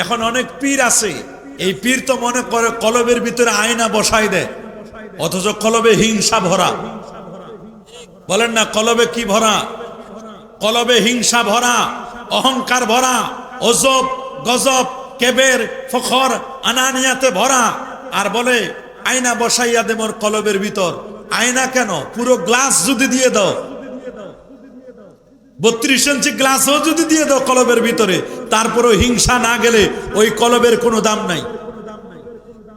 এখন অনেক পীর আছে, এই পীর তো মনে করে কলবের ভিতরে আয়না বসাই দেয়, অথচ কলবে হিংসা ভরা। বলেন না, কলবে কি ভরা? কলবে হিংসা ভরা, অহংকার ভরা, অজব গজব কেবের ফখর আনানিয়াতে ভরা। আর বলে আয়না বসাইয়া দে মোর কলবের ভিতর। আয়না কেন, পুরো গ্লাস যদি দিয়ে দাও, 32 ইঞ্চি গ্লাসও যদি দিয়ে দাও কলবের ভিতরে, তারপরও হিংসা না গেলে ওই কলবের কোনো দাম নাই।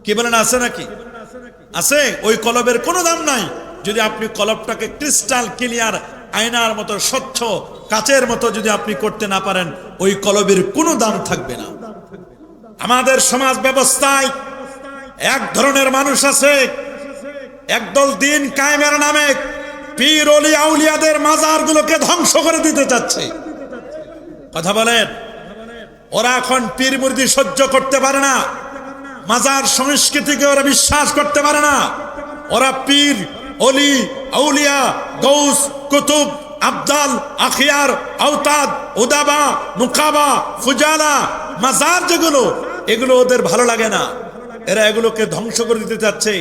কি বলেন, আছে নাকি? আছে? ওই কলবের কোনো দাম নাই যদি আপনি কলবটাকে ক্রিস্টাল ক্লিয়ার আয়নার মতো স্বচ্ছ কাচের মতো যদি আপনি করতে না পারেন, ওই কলবের কোনো দাম থাকবে না। আমাদের সমাজ ব্যবস্থায় এক ধরনের মানুষ আছে, একদল দিন কায়েমের নামে পীর ওলি আউলিয়াদের মাজারগুলোকে ধ্বংস করে দিতে চাচ্ছে। কথা বলেন, ওরা এখন পীর মুরিদি সহ্য করতে পারে না, মাজার সংস্কৃতিকে ওরা বিশ্বাস করতে পারে না। ওরা পীর ওলি আউলিয়া গৌস কুতুব আবদাল আখিয়ার আওতাদ উদাবা নুকাবা ফুজালা মাজার যেগুলো, এগুলো ওদের ভালো লাগে না, এরা এগুলোকে ধ্বংস করে দিতে চাচ্ছে।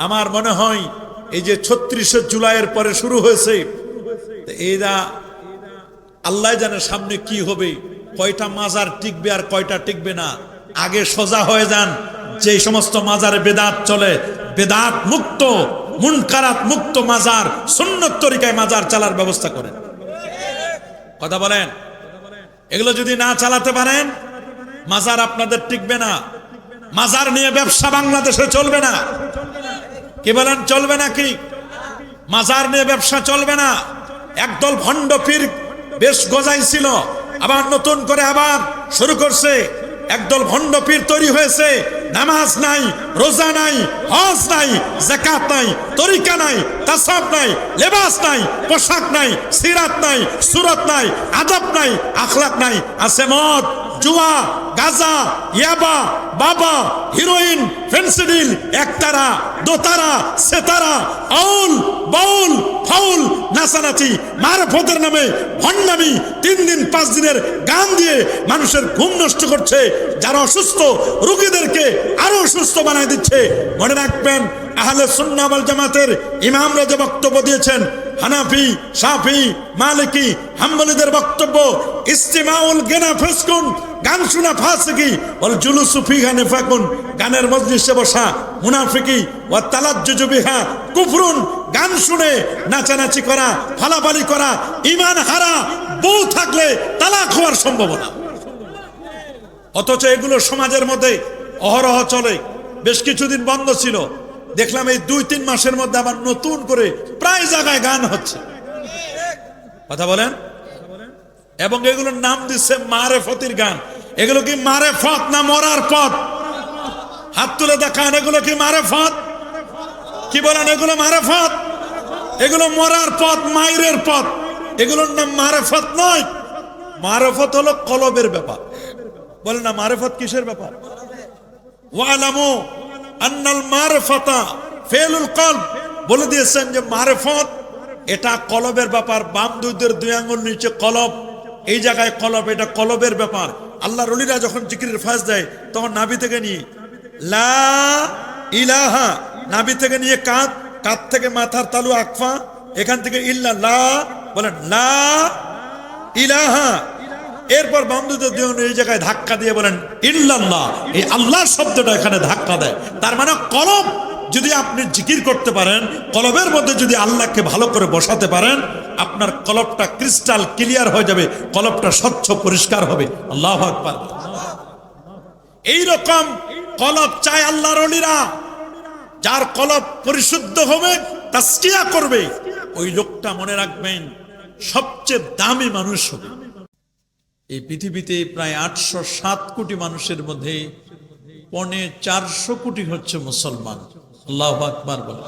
আমার মনে হয় এই যে 36শে জুলাইয়ের পরে শুরু হয়েছে, এরা আল্লাহ জানে সামনে কি হবে, কয়টা মাজার টিকবে আর কয়টা টিকবে না। আগে সোজা হয়ে যান, যে সমস্ত মাজারে বেদাত চলে, বেদাত মুক্ত মুনকারাত মুক্ত মাজার, সুন্নত তরিকায় মাজার চালার ব্যবস্থা করেন। কথা বলেন, এগুলো যদি না চালাতে পারেন মাজার আপনাদের টিকবে না। মাজার নিয়ে ব্যবসা বাংলাদেশে চলবে না। কি বলেন, চলবে নাকি? মাজার নিয়ে ব্যবসা চলবে না। একদল ভণ্ড পীর বেশ গজাইছিল, আবার নতুন করে আবার শুরু করছে। একদল ভণ্ড পীর তৈরি হয়েছে, নামাজ নাই, রোজা নাই, হজ নাই, যাকাত নাই, তরিকা নাই, তাসাউফ নাই, লেবাস নাই, পোশাক নাই, সিরাত নাই, সুরত নাই, আদব নাই, আখলাক নাই। আছে মদ, জুয়া, গাজা, ইয়াবা, বাবা, হিরোইন, ফেন্সিডিল, একতারা, দোতারা, সেতারা, আউল বাউল ফাউল, নাচানাচি, মারফতের নামে ভণ্ডামি, 3 দিন 5 দিনের গান দিয়ে মানুষের ঘুম নষ্ট করছে। যারা অসুস্থ রোগীদেরকে আরো অসুস্থ বানায় দিচ্ছে। মনে রাখবেন, আহলে সুন্নাহ ওয়াল জামাতের ইমামরা যে বক্তব্য দিয়েছেন, হানাফি, শাফি, মালিকি, হাম্বলীদের বক্তব্য, ইস্তিমাউল গিনা ফিসকুন, গান শোনা ফাসিকি, ওয়াল জুলুসু ফিহা নিফাকুন, গানের মজলিসে বসা মুনাফিকি, ওয়া তালাজ্জুজু বিহা কুফরুন, গান শুনে নাচানাচি করা, ফালাফালি করা, ঈমান হারা, বউ থাকলে তালাক হওয়ার সম্ভাবনা। অথচ এগুলো সমাজের মধ্যে অহরহ চলে। বেশ কিছুদিন বন্ধ ছিল, দেখলাম এই 2-3 মাসের মধ্যে আবার নতুন করে প্রায় জায়গায় গান হচ্ছে। কথা বলেন, এবং এগুলোর নাম দিচ্ছে মারেফতির গান। এগুলো কি মারেফত না মরার পথ? হাত তুলে দেখান, এগুলো কি মারেফত? কি বলেন, এগুলো মারেফত? এগুলো মরার পথ, মাইরের পথ। এগুলোর নাম মারেফত নয়। মারেফত হলো কলবের ব্যাপার। বলে না, মারেফত কিসের ব্যাপার? ওয়ালামু আন্নাল মারফাতা ফিলুল কলব, বলে দিয়েছেন যে মারেফত এটা কলবের ব্যাপার। বাম দুইদের 2 আঙ্গুল নিচে কলব, এই জায়গায় কলব, এটা কলবের ব্যাপার। আল্লাহর ওলিরা যখন জিকিরের ফাজ দেয় তখন নাভি থেকে নিয়ে লা ইলাহা, নাভি থেকে নিয়ে কাঁধ, কাঁধ থেকে মাথার তালু আকফা, এখান থেকে ইল্লা লা বলেন লা ইলাহা। এরপর বামদুদের 2 আঙ্গুল এই জায়গায় ধাক্কা দিয়ে বলেন ইল্লাল্লাহ। এই আল্লাহ শব্দটা এখানে ধাক্কা দেয়। তার মানে কলব যদি আপনি জিকির করতে পারেন, কলবের মধ্যে যদি আল্লাহকে ভালো করে বসাতে পারেন, আপনার কলবটা ক্রিস্টাল ক্লিয়ার হয়ে যাবে, কলবটা স্বচ্ছ পরিষ্কার হবে। আল্লাহু আকবার। এই রকম কলব চায় আল্লাহর ওলিরা। যার কলব পরিশুদ্ধ হবে, তাসকিয়া করবে, ওই লোকটা মনে রাখবেন সবচেয়ে দামি মানুষ হবে। এই পৃথিবীতে প্রায় 807 কোটি মানুষের মধ্যে 450 কোটি হচ্ছে মুসলমান। আল্লাহু আকবার বলেন।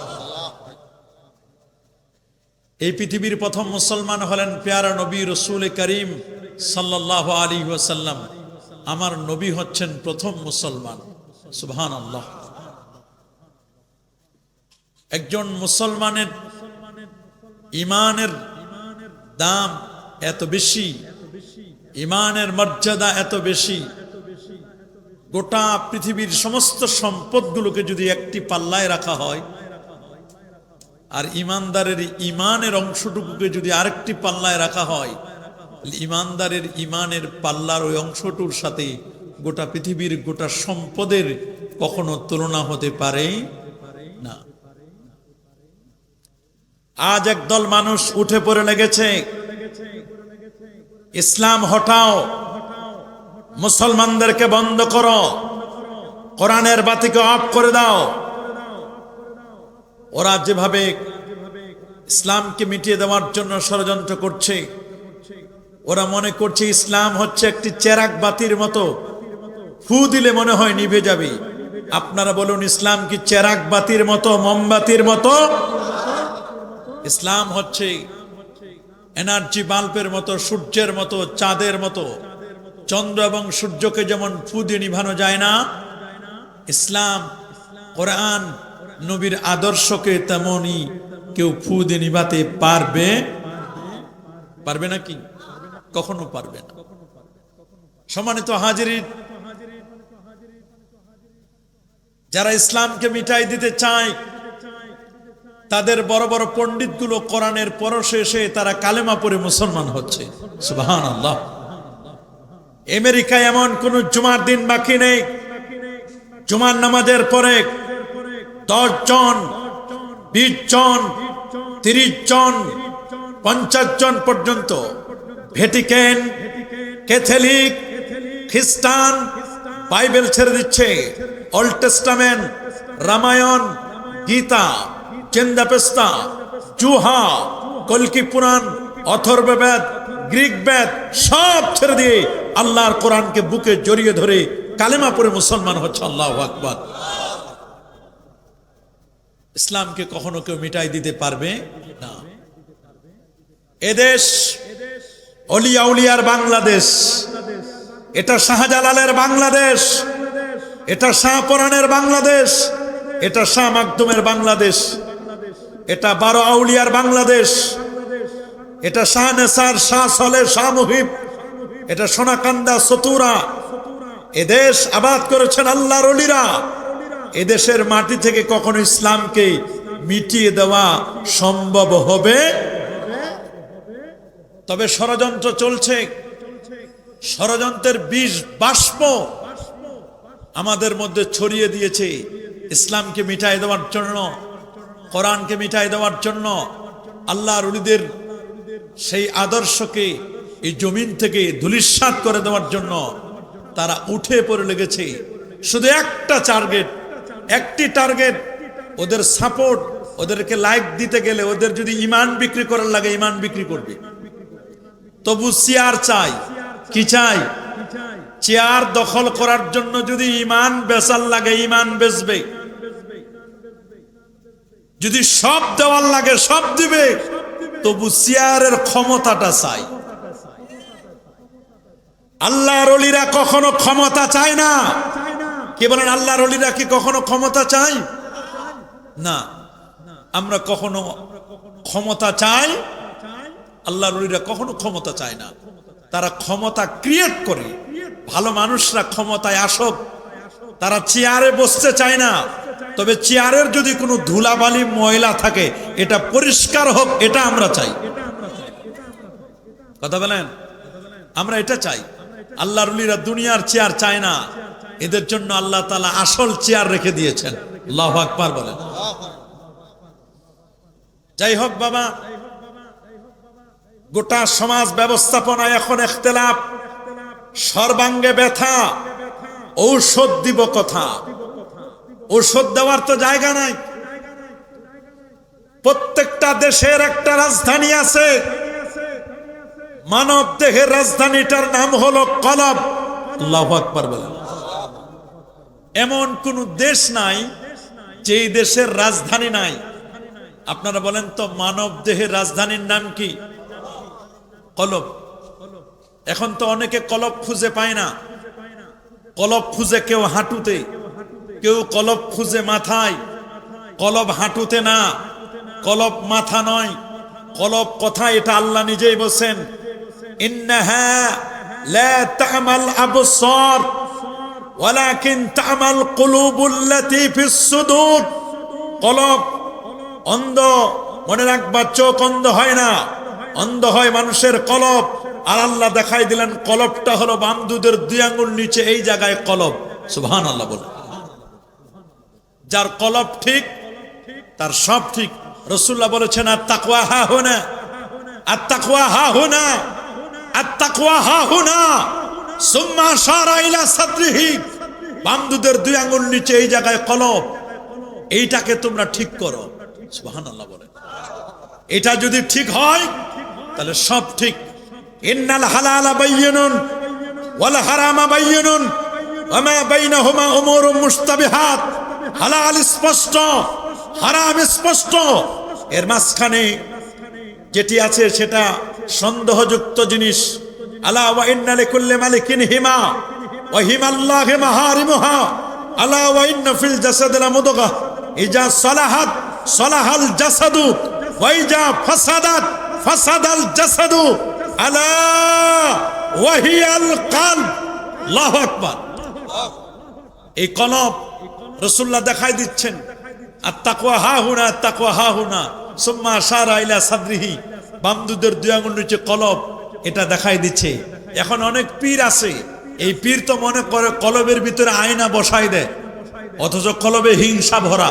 এই পৃথিবীর প্রথম মুসলমান হলেন প্যারা নবী রসুল করিম সাল্লাল্লাহু আলাইহি ওয়াসাল্লাম। আমার নবী হচ্ছেন প্রথম মুসলমান। সুবহানাল্লাহ। একজন মুসলমানের ইমানের দাম এত বেশি, ইমানের মর্যাদা এত বেশি, গোটা পৃথিবীর সমস্ত সম্পদগুলোকে যদি একটি পাল্লায় রাখা হয়, আর ইমানদারের ইমানের অংশটুকুকে যদি আরেকটি পাল্লায় রাখা হয়, ইমানদারের ইমানের পাল্লার ওই অংশটুর সাথে গোটা পৃথিবীর গোটা সম্পদের কখনো তুলনা হতে পারে না। আজ একদল মানুষ উঠে পড়ে লেগেছে, ইসলাম হটাও, মুসলমানদেরকে বন্ধ করো, কোরআনের বাতিকে অফ করে দাও। ওরা যেভাবে ইসলামকে মিটিয়ে দেওয়ার জন্য ষড়যন্ত্র করছে, ওরা মনে করছে ইসলাম হচ্ছে একটি চেরাগ বাতির মতো, ফু দিলে মনে হয় নিভে যাবে। আপনারা বলুন, ইসলাম কি চেরাগ বাতির মতো, মোমবাতির মতো? ইসলাম হচ্ছে এনার্জি বাল্বের মতো, সূর্যের মতো, চাঁদের মতো। চন্দ্র এবং সূর্যকে যেমন ফু দিয়ে নিভানো যায় না, ইসলাম, কোরআন, নবীর আদর্শকে তেমনই কেউ ফু দিয়ে নিভাতে পারবে নাকি? কখনো পারবে না। সম্মানিত হাজিরিন, যারা ইসলামকে মিটাই দিতে চায়, তাদের বড় বড় পণ্ডিতগুলো কোরআনের পরশে এসে তারা কালেমা পড়ে মুসলমান হচ্ছে। সুবহানাল্লাহ। আমেরিকায় এমন কোন জুমার দিন বাকি নেই, জুমার নামাজের পরে 10 জন, 20 জন, 30 জন, 50 জন পর্যন্ত ভ্যাটিকান, ক্যাথলিক, খ্রিস্টান বাইবেল ছেড়ে দিচ্ছে। ওল্ড টেস্টামেন্ট, রামায়ণ, গীতা, চেন্দাপেস্তা, জুহা, কল্কি পুরাণ, অথর্ববেদ, গ্রিক বেদ সব ছেড়ে দিয়ে আল্লাহর কোরআনকে বুকে জড়িয়ে ধরে কালেমা পড়ে মুসলমান হচ্ছে। আল্লাহু আকবার। ইসলামকে কখনো কেউ মিটাই দিতে পারবে না। এদেশ অলিয়া উলিয়ার বাংলাদেশ, এটা শাহজালালের বাংলাদেশ, এটা শাহপরানের বাংলাদেশ, এটা শাহ মাকদুমের বাংলাদেশ, এটা 12 আউলিয়ার বাংলাদেশ, এটা শাহ নেসার, শাহ সলে, শাহ মুহিব, এটা সোনাকান্দা, সতুরা। এদেশ আবাদ করেছেন আল্লাহর ওলিরা। এদেশের মাটি থেকে কখনো ইসলামকে মিটিয়ে দেওয়া সম্ভব হবে? তবে ষড়যন্ত্র চলছে, ষড়যন্ত্রের বিষ বাষ্প আমাদের মধ্যে ছড়িয়ে দিয়েছে ইসলামকে মিটাই দেওয়ার জন্য, কোরআনকে মিটাই দেওয়ার জন্য, আল্লাহর ওলিদের সেই আদর্শকে এই জমিন থেকে ধূলিসাৎ করে দেওয়ার জন্য তারা উঠে পড়ে লেগেছে। শুধু একটা টার্গেট, একটি টার্গেট, ওদের সাপোর্ট, ওদেরকে লাইক দিতে গেলে ওদের যদি ইমান বিক্রি করার লাগে ইমান বিক্রি করবে। তবু চেয়ার চাই, কি চাই? চেয়ার দখল করার জন্য যদি ইমান বেচার লাগে ইমান বেচবে, যদি সব দেওয়ার লাগে সব দিবে, তবু চেয়ারের ক্ষমতাটা চাই। আল্লাহর ওলিরা কখনো ক্ষমতা চায় না। কে বলেন আল্লাহর ওলিরা কি কখনো ক্ষমতা চায় না? আমরা কখনো ক্ষমতা চাই? আল্লাহর ওলিরা কখনো ক্ষমতা চায় না। তারা ক্ষমতা ক্রিয়েট করে। ভালো মানুষরা ক্ষমতায় আসুক, তারা চেয়ারে বসতে চায় না। তবে চেয়ারের যদি কোনো ধুলাবালি ময়লা থাকে এটা পরিষ্কার হোক, এটা আমরা চাই। কথা বলেন, আমরা এটা চাই। আল্লাহর ওলিরা দুনিয়ার চেয়ার চায় না। এদের জন্য আল্লাহ তাআলা আসল চেয়ার রেখে দিয়েছেন। আল্লাহু আকবার বলেন। যাই হোক বাবা, গোটা সমাজ ব্যবস্থাপনায় এখন ইখতিলাফ, সর্বাঙ্গে ব্যথা। ঔষধ দিব কথা, ঔষধ দেওয়ার তো জায়গা নাই। প্রত্যেকটা দেশের একটা রাজধানী আছে। মানব দেহের রাজধানীটার নাম হলো কলব। আল্লাহু আকবার বলেন। এমন কোন দেশ নাই যে দেশের রাজধানী নাই। আপনারা বলেন তো, মানব দেহের রাজধানীর নাম কি? কলব। এখন তো অনেকে কলব খুঁজে পায় না। কলব খুঁজে কেউ হাঁটুতে, কেউ কলব খুঁজে মাথায়। কলব হাঁটুতে না, কলব মাথা নয়, কলব কথা এটা আল্লাহ নিজেই বলছেন, ইন্নাহা লা তা'মাল আবসার ওয়ালাকিন তামাল কুলুবুল্লাতী ফিস সুদূর। কলব অন্ধ, মনে রাখবা, চোখ অন্ধ হয় না, অন্ধ হয় মানুষের কলব। আর আল্লাহ দেখাই দিলেন কলবটা হলো বাম দুধের 2 আঙ্গুল নিচে, এই জায়গায় কলব। সুবহানাল্লাহ বলে। যার কলব ঠিক তার সব ঠিক। রাসূলুল্লাহ বলেছেন আত-তাকওয়া হা হুনা, আত-তাকওয়া হা হুনা, আত-তাকওয়া হা হুনা, সুম্মা আশারা ইলা সাদরিহি। বাম দুধের 2 আঙ্গুল নিচে এই জায়গায় কলব, এইটাকে তোমরা ঠিক করো। সুবহানাল্লাহ বলে। এটা যদি ঠিক হয় তাহলে সব ঠিক। ইন্নাল হালালা বায়্যিনুন ওয়াল হারামা বায়্যিনুন ওয়া মা বাইনাহুমা উমুরুম মুশতাবিহাত। হালাল স্পষ্ট, হারাম স্পষ্ট, এর মাঝখানে যেটি আছে সেটা সন্দেহযুক্ত জিনিস। আলা ওয়া ইন্না লিকুল্লি মালিকিন হিমা ওয়া হিমাল্লাহি মাহারিমুহা। আলা ওয়া ইন্না ফিল জাসাদি লামুদগাহ ইজা সালাহাত সালাহাল জাসাদু ওয়া ইজা ফাসাদাত ফাসাদাল জাসাদু। আলা ওয়া হিয়াল কলব। আল্লাহু আকবার। এই কলব রাসূলুল্লাহ দেখাই দিচ্ছেন আত-তাকওয়া হা হুনা, আত-তাকওয়া হা হুনা, সুম্মা আশারা ইলা সাদরিহি। বাম দুধের 2 আঙ্গুল নিচে কলব, এটা দেখাই দিচ্ছে। এখন অনেক পীর আছে, এই পীর তো মনে করে কলবের ভিতরে আয়না বসাই দেয়, অথচ কলবে হিংসা ভরা।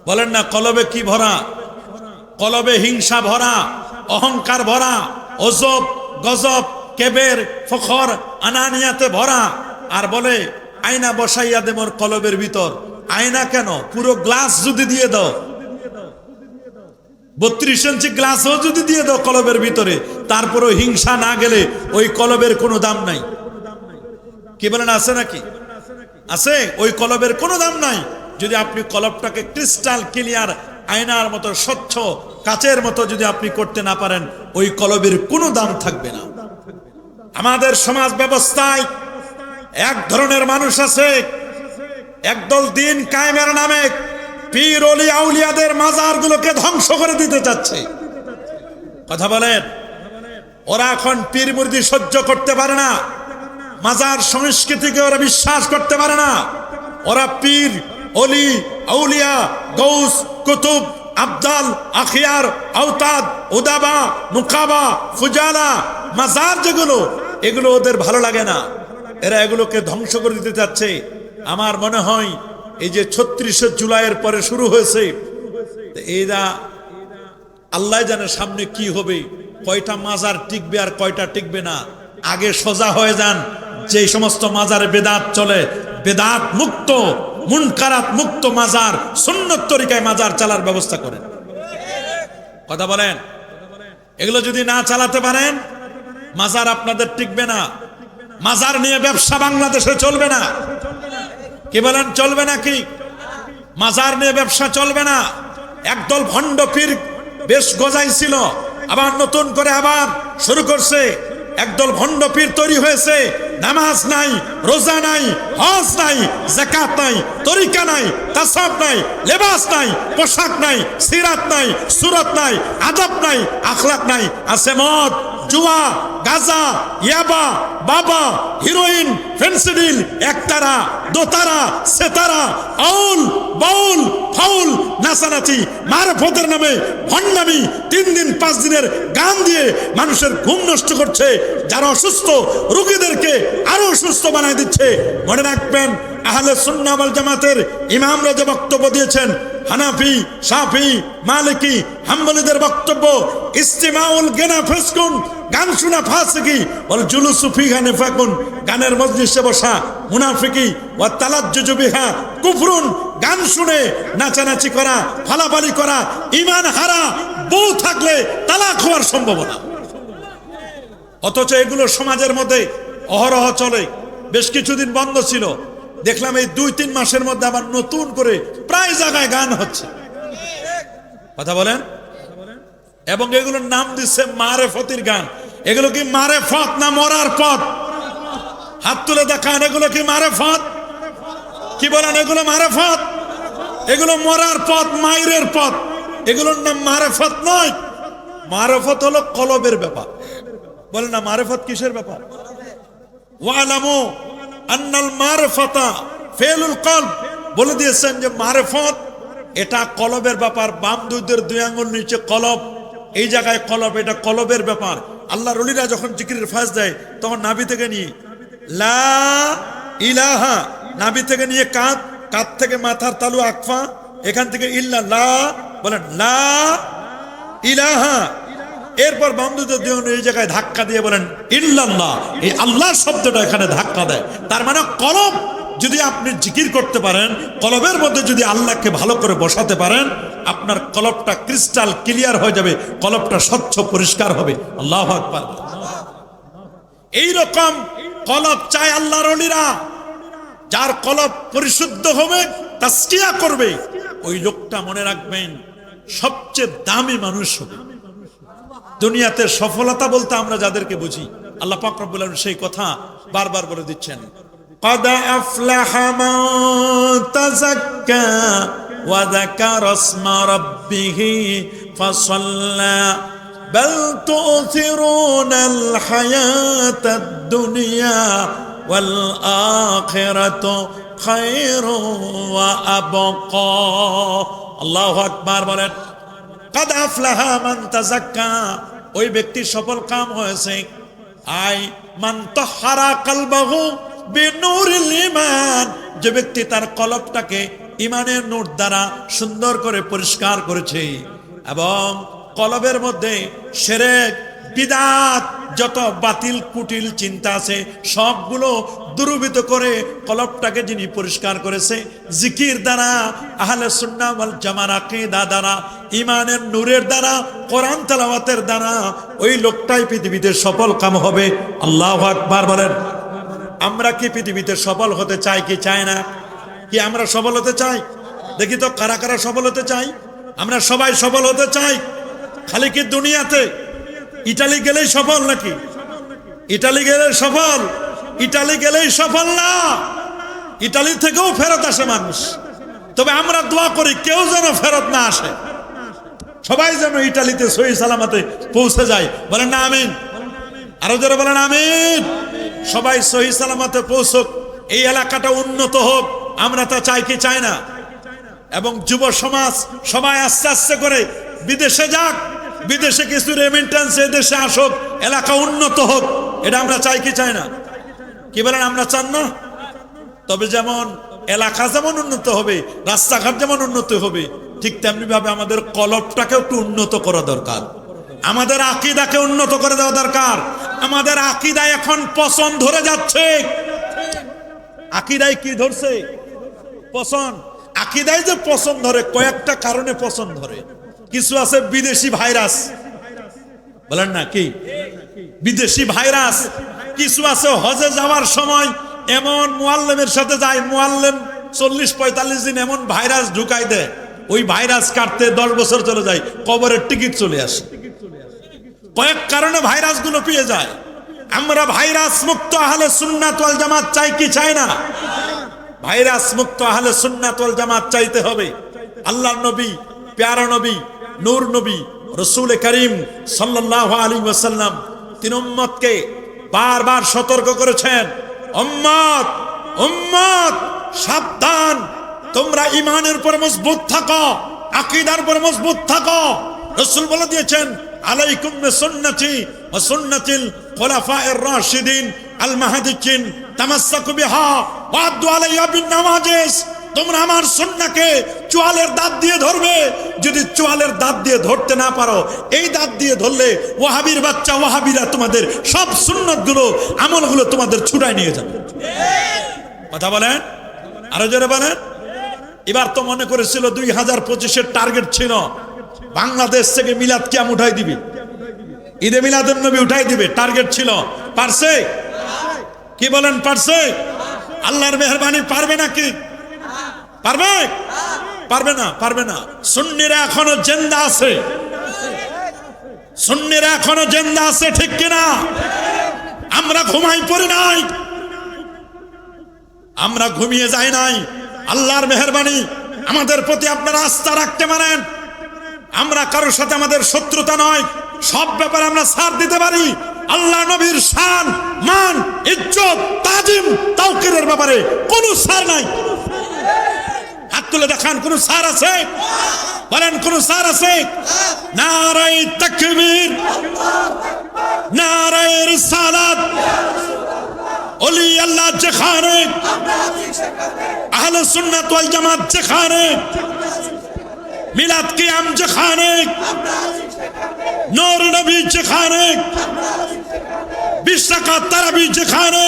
বলেন না, কলবে কি ভরা? কলবে হিংসা ভরা, অহংকার ভরা, অজব গজব কেবের ফখর আনানিয়াতে ভরা। আর বলে আয়না বসাইয়া দে মোর কলবের ভিতর। আয়না কেন? পুরো গ্লাস যদি দিয়ে দাও, 32 ইঞ্চি গ্লাসও যদি দিয়ে দাও কলবের ভিতরে, তারপরেও হিংসা না গেলে ওই কলবের কোনো দাম নাই। কি বলেন, আছে নাকি? আছে? ওই কলবের কোনো দাম নাই যদি আপনি কলবটাকে ক্রিস্টাল ক্লিয়ার আয়নার মতো স্বচ্ছ কাচের মতো যদি আপনি করতে না পারেন, ওই কলবের কোনো দাম থাকবে না। আমাদের সমাজ ব্যবস্থায় এক ধরনের মানুষ আছে, একদল দিন কায়েমের নামে পীর ওলি আউলিয়াদের মাজারগুলোকে ধ্বংস করে দিতে চাচ্ছে। কথা বলেন। ওরা এখন পীর মুরিদি সহ্য করতে পারে না, মাজার সংস্কৃতিকে ওরা বিশ্বাস করতে পারে না। ওরা পীর ওলি আউলিয়া গৌস কুতুব আবদাল আখিয়ার আওতাদ উদাবা মুকাবা ফুজালা মাজার যেগুলো, এগুলো ওদের ভালো লাগে না, এরা এগুলোকে ধ্বংস করে দিতে চাচ্ছে। আমার মনে হয় এই যে 36 জুলাইয়ের পরে শুরু হয়েছে, এরা আল্লাহ জানে সামনে কি হবে, কয়টা মাজার টিকবে আর কয়টা টিকবে না। আগে সোজা হয়ে যান, যে সমস্ত মাজারে বেদাত চলে, বেদাত মুক্ত মুনকারাত মুক্ত মাজার, সুন্নত তরিকায় মাজার চালার ব্যবস্থা করেন। কথা বলেন। এগুলো যদি না চালাতে পারেন, মাজার আপনাদের টিকবে না। মাজার নিয়ে ব্যবসা বাংলাদেশে চলবে না। কি বলেন, চলবে নাকি? মাজার নিয়ে ব্যবসা চলবে না। একদল ভণ্ড পীর বেশ গজাইছিল, আবার নতুন করে আবার শুরু করছে। একদল ভণ্ড পীর তৈরি হয়েছে, নামাজ নাই, রোজা নাই, হজ নাই, যাকাত নাই, তরিকা নাই, তাসাউফ নাই, লেবাস নাই, পোশাক নাই, সিরাত নাই, সুরত নাই, আদব নাই, আখলাক নাই। আছে মদ, জুয়া, গাজা, ইয়াবা, বাবা, হিরোইন, ফেন্সিডিল, একতারা, দোতারা, সেতারা, আউল বাউল ফাউল, নাচানাচি, মারফতের নামে ভণ্ডামি, 3 দিন 5 দিনের গান দিয়ে মানুষের ঘুম নষ্ট করছে। যারা অসুস্থ রোগীদেরকে আরো অসুস্থ বানায় দিচ্ছে। মনে রাখবেন, আহলে সুন্নাহ ওয়াল জামাতের ইমামরা যে বক্তব্য দিয়েছেন, হানাফি, শাফি, মালিকি, হাম্বলীদের বক্তব্য, ইস্তিমাউল গিনা ফিসকুন, গান শোনা ফাসিকি, ওয়াল জুলুসু ফিহা নিফাকুন, গানের মজলিসে বসা মুনাফিকি, ওয়া তালাজ্জুজু বিহা কুফরুন, গান শুনে নাচানাচি করা, ফালাফালি করা, ঈমান হারা, বউ থাকলে তালাক হওয়ার সম্ভাবনা। অথচ এগুলো সমাজের মধ্যে অহরহ চলে। বেশ কিছুদিন বন্ধ ছিল, দেখলাম এই 2-3 মাসের মধ্যে আবার নতুন করে প্রায় জায়গায় গান হচ্ছে। কথা বলেন। এবং এগুলোর নাম দিচ্ছে মারেফতির গান। এগুলো কি মারেফত না মরার পথ? হাত তুলে দেখান, এগুলো কি মারেফত? কি বলেন, এগুলো মারেফত? এগুলো মরার পথ, মাইরের পথ। এগুলোর নাম মারেফত নয়। মারেফত হলো কলবের ব্যাপার। বলেন না, মারেফত কিসের ব্যাপার? ওয়ালামু আন্নাল মারফাতা ফেলুল কলব, বলে দিয়েছেন যে মারফত এটা কলবের ব্যাপার। বাম দুধের দুই আঙ্গুল নিচে কলব, এই জায়গায় কলব, এটা কলবের ব্যাপার। আল্লাহর ওলিরা যখন জিকিরের ফাজ দেয় তখন নাভি থেকে নিয়ে লা ইলাহা, নাভি থেকে নিয়ে কাঁধ, কাঁধ থেকে মাথার তালু আকফা, এখান থেকে ইল্লা লা বলেন লা ইলাহা, এরপর বামদুদের দুই আঙ্গুল এই জায়গায় ধাক্কা দিয়ে বলেন ইল্লাল্লাহ। এই আল্লাহ শব্দটা এখানে ধাক্কা দেয়। তার মানে কলব যদি আপনি জিকির করতে পারেন, কলবের মধ্যে যদি আল্লাহকে ভালো করে বসাতে পারেন, আপনার কলবটা ক্রিস্টাল ক্লিয়ার হয়ে যাবে, কলবটা স্বচ্ছ পরিষ্কার হবে। আল্লাহু আকবার। এই রকম কলব চায় আল্লাহর ওলিরা। যার কলব পরিশুদ্ধ হবে, তাসকিয়া করবে, ওই লোকটা মনে রাখবেন সবচেয়ে দামি মানুষ হবে। দুনিয়াতে সফলতা বলতে আমরা যাদেরকে বুঝি, আল্লাহ পাক রব্বুল আলামিন সেই কথা বারবার বলে দিচ্ছেন, قد أفلح من تزكى وذكر اسم ربه فصلى بل تؤثرون الحياة الدنيا والآخرة خير وأبقى। الله أكبر বলেন قد أفلح من تزكى, ওই ব্যক্তি সফল কাম হয়েছে। আই মান তাহহারা কলবহু বিনূরিল ঈমান, যে ব্যক্তি তার কলবটাকে ঈমানের নূর দ্বারা সুন্দর করে পরিষ্কার করেছে এবং কলবের মধ্যে শিরক বিদআত যত বাতিল কুটিল চিন্তা আছে সবগুলো দূরীভূত করে কলবটাকে যিনি পরিষ্কার করেছে জিকির দ্বারা, আহলে সুন্নাহ ওয়াল জামাত আকীদা দ্বারা, ঈমানের নূরের দ্বারা, কোরআন তেলাওয়াতের দ্বারা, ওই লোকটাই পৃথিবীতে সফল কাম হবে। আল্লাহু আকবার বলেন। আমরা কি পৃথিবীতে সফল হতে চাই কি চাই না? কি আমরা সফল হতে চাই? দেখি তো কারা কারা সফল হতে চাই? আমরা সবাই সফল হতে চাই। খালি কি দুনিয়াতে ইটালি গেলেই সফল নাকি? ইটালি গেলে সফল? ইটালি গেলেই সফল না, ইটালি থেকেও ফেরত আসে মানুষ। তবে আমরা দোয়া করি কেউ যেন ফেরত না আসে, সবাই যেন ইটালিতে সহি সালামতে পৌঁছে যায়। বলেন না আমিন? আরো যারা বলেন আমিন। সবাই সহি সালামতে পৌঁছুক, এই এলাকাটা উন্নত হোক, আমরা তা চাই কি চাই না? এবং যুব সমাজ সবাই আস্তে আস্তে করে বিদেশে যাক, বিদেশে কিছু রেমিটেন্স দেশে আসুক, এলাকা উন্নত হোক, এটা আমরা চাই কি চাই না? কি বলেন? আমরা চান না? তবে যেমন এলাকা যেমন উন্নত হবে, রাস্তাঘাট যেমন উন্নত হবে, ঠিক তেমনি ভাবে আমাদের কলবটাকে একটু উন্নত করা দরকার, আমাদের আকীদাকে উন্নত করে দেওয়া দরকার। আমাদের আকীদা এখন পছন্দ ধরে যাচ্ছে। আকীদায় কি ধরছে? পছন্দ। আকীদায় যে পছন্দ ধরে কয়েকটা কারণে পছন্দ ধরে। কিছু আছে বিদেশি ভাইরাস, বলেন না কি? বিদেশি ভাইরাস। কিছু আছে হজে যাওয়ার সময় এমন মুআল্লিমের সাথে যায়, মুআল্লিম 40-45 দিন এমন ভাইরাস ঢুকাই দেয়, ওই ভাইরাস কাটতে 10 বছর চলে যায়, কবরের টিকিট চলে আসে। কয়েক কারণে ভাইরাস গুলো পেয়ে যায়। আমরা ভাইরাস মুক্ত আহলে সুন্নাত ওয়াল জামাত চাই কি চাই না? ভাইরাস মুক্ত আহলে সুন্নাত ওয়াল জামাত চাইতে হবে। আল্লাহর নবী, প্যারা নবী, নূর নবী রাসূল করিম সাল্লাল্লাহু আলাইহি ওয়াসাল্লাম তিন উম্মতকে বারবার সতর্ক করেছেন, উম্মত উম্মত সাবধান, তোমরা ঈমানের উপর মজবুত থাকো, আকীদার উপর মজবুত থাকো। রাসূল বলে দিয়েছেন, আলাইকুম বিসুন্নতি ওয়া সুন্নাতিল খুলাফায়ে রাশিদিন আল মাহদিয়িন তামাসসাকু বিহা ওয়া আদু আলাইহা বিন নাওয়াজিস। তোমরা আমার সুন্নাহকে চোয়ালের দাঁত দিয়ে ধরবে। যদি চোয়ালের দাঁত দিয়ে ধরতে না পারো, এই দাঁত দিয়ে ধরলে ওয়াহাবির বাচ্চা ওয়াহাবিরা তোমাদের সব সুন্নাতগুলো আমলগুলো তোমাদের ছুটায় নিয়ে যাবে। কথা বলেন, আরো জোরে বলেন। এবার তো মনে করেছিল 2025-এর টার্গেট ছিল বাংলাদেশ থেকে মিলাদ কিয়াম উঠাই দিবে, ঈদে মিলাদুন নবী উঠাই দিবে, টার্গেট ছিল। পারছে? কি বলেন পারছে? আল্লাহর মেহেরবানি পারবে নাকি? পারবে? পারবে না, পারবে না। সুন্নিরা এখনো জিন্দা আছে, সুন্নিরা এখনো জিন্দা আছে, ঠিক কিনা? আমরা ঘুমাই পড়ি নাই, আমরা ঘুমিয়ে যাই নাই। আল্লাহর মেহেরবানি, আমাদের প্রতি আপনারা আস্থা রাখতে পারেন। আমরা কারোর সাথে আমাদের শত্রুতা নয়, সব ব্যাপারে আমরা ছাড় দিতে পারি। আল্লাহ নবীর শান, মান, ইজ্জত, তাজিম, তাওকিরের ব্যাপারে কোনো ছাড় নাই। হাত তুলে দেখান, কোন ছাড় আছে? বলেন কোন ছাড় আছে? নারায়ে তাকবীর, নারায়ে রিসালাত। ওলি আল্লাহ যেখানে, আহলে সুন্নাত ওয়াল জামাত যেখানে, মিলাদ কিয়াম যেখানে, নূর নবী যেখানে, 20 রাকাত তারাবি যেখানে,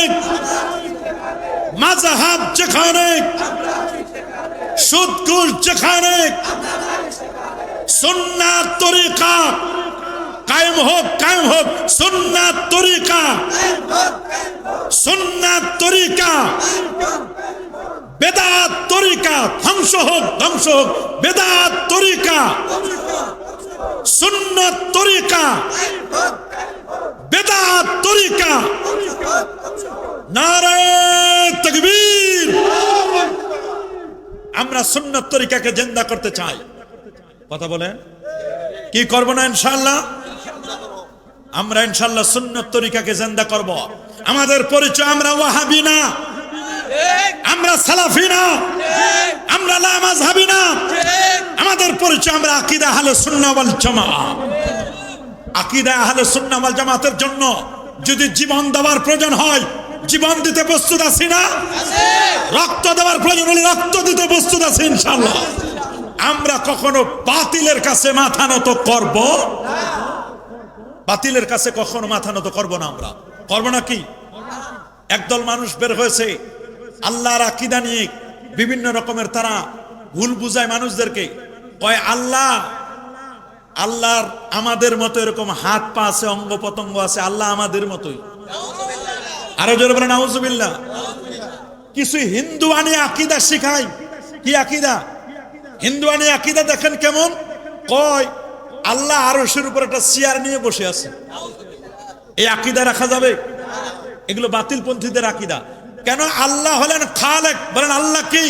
মাযহাব যেখানে, সুদকুর যেখানে, সুন্নাত তরিকা কায়েম হোক, কায়েম হোক। সুন্নাত তরিকা, সুন্নাত তরিকা, বেদাত তরিকা ধ্বংস হোক, ধ্বংস হোক। বেদাত তরিকা, সুন্নাত তরিকা, বেদাত তরিকা। নারায়ে তাকবীর। আমরা সুন্নাত তরিকাকে জিন্দা করতে চাই। কথা বলেন, কি করব না? ইনশাআল্লাহ আমরা ইনশাআল্লাহ সুন্নাত তরিকাকে জিন্দা করব। আমাদের পরিচয় আমরা ওয়াহাবি না, আমরা সালাফি না, আমরা লা মাযহাবি না। আমাদের পরিচয় আমরা আকীদা আহলে সুন্নাহ ওয়াল জামাত। আকীদা আহলে সুন্নাহ ওয়াল জামাতের জন্য যদি জীবন দেওয়ার প্রয়োজন হয়, জীবন দিতে প্রস্তুত আছি না? রক্ত দেওয়ার প্রয়োজন হলে রক্ত দিতে প্রস্তুত আছি ইনশাআল্লাহ। আমরা কখনো বাতিলের কাছে মাথা নত করব, বাতিলের কাছে কখনো মাথা নত করব না। আমরা করব না। কি একদল মানুষ বের হয়েছে আল্লাহর আকীদা নিয়ে বিভিন্ন রকমের, তারা ভুল বুঝায় মানুষদেরকে। কয় আল্লাহ, আল্লাহর আমাদের মতো এরকম হাত পা আছে, অঙ্গ প্রত্যঙ্গ আছে, আল্লাহ আমাদের মতোই। আরো জোরে বলেন নাউজুবিল্লাহ। কিছু হিন্দু আনি আকীদা শিখায়। কি আকীদা? হিন্দু আনি আকীদা দেখেন কেমন। কয় আল্লাহ আরশের উপর একটা চেয়ার নিয়ে বসে আছে। এই আকীদা রাখা যাবে? এগুলো বাতিল পন্থীদের আকীদা। কেন? আল্লাহ হলেন খালেক। বলেন আল্লাহ কি?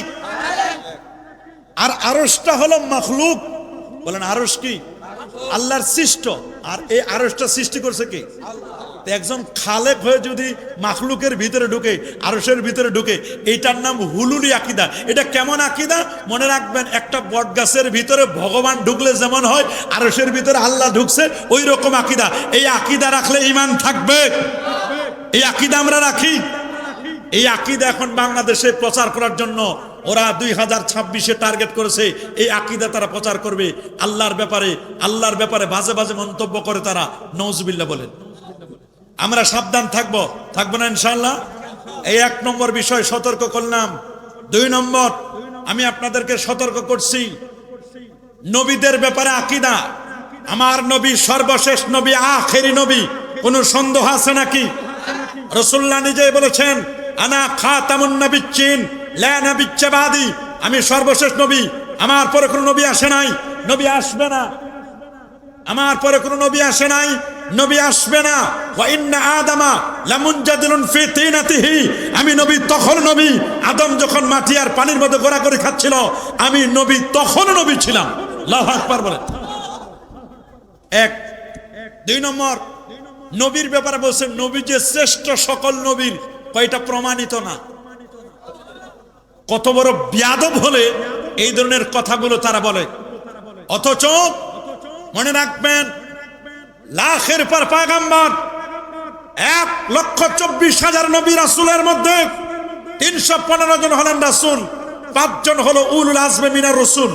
আর আরশটা হলো মাখলুক। বলেন আরশ কি? আল্লাহর সৃষ্ট। আর এই আরশটা সৃষ্টি করছে কে? একজন খালেক হয়ে যদি মাখলুকের ভিতরে ঢুকে, আরশের ভিতরে ঢুকে, এইটার নাম হুলুলি আকীদা। এটা কেমন আকীদা? মনে রাখবেন, একটা বট গাছের ভিতরে ভগবান ঢুকলে যেমন হয়, আরশের ভিতরে আল্লাহ ঢুকছে, ওই রকম আকীদা। এই আকীদা রাখলে ঈমান থাকবে। এই আকীদা আমরা রাখি। এই আকীদা এখন বাংলাদেশে প্রচার করার জন্য ওরা 2026-এ টার্গেট করেছে। এই আকীদা তারা প্রচার করবে। আল্লাহর ব্যাপারে, আল্লাহর ব্যাপারে বাজে বাজে মন্তব্য করে তারা। নাউজুবিল্লাহ বলেন। আমরা সাবধান থাকবো, থাকবো না ইনশাআল্লাহ। এই 1 নম্বর বিষয় সতর্ক করলাম। 2 নম্বর আমি আপনাদেরকে সতর্ক করছি নবীদের ব্যাপারে আকীদা। আমার নবী সর্বশেষ নবী, আখেরি নবী। কোনো সন্দেহ আছে নাকি? রাসূলুল্লাহ নিজেই বলেছেন, আনা খাতামুন নাবিয়্যিন লা নাবিয়্যা বাদি। আমি সর্বশেষ নবী, আমার পরে কোনো নবী আসে নাই, নবী আসবে না। আমার পরে কোনো নবী আসে নাই, নবী আসবে না। ওয়া ইন্না আদামা লামুনজাদিলুন ফি তিনাতিহি। আমি নবী তখন নবী, আদম যখন মাটি আর পানির মধ্যে গোড়াগড়ি খাচ্ছিল, আমি নবী তখন নবী ছিলাম। আল্লাহু আকবার বলেন। 1। 2 নম্বর, নবীর ব্যাপারে বলছেন নবী যে শ্রেষ্ঠ সকল নবীর, কয়টা প্রমাণিত না। কত বড় বিয়াদব হলে এই ধরনের কথাগুলো তারা বলে। অথচ মনে রাখবেন, লাখের পর পয়গম্বর, 1,24,000 নবী রাসূলের মধ্যে 315 জন হলেন রাসূল, 5 জন হলো উলুল আজমে মিনার রাসূল।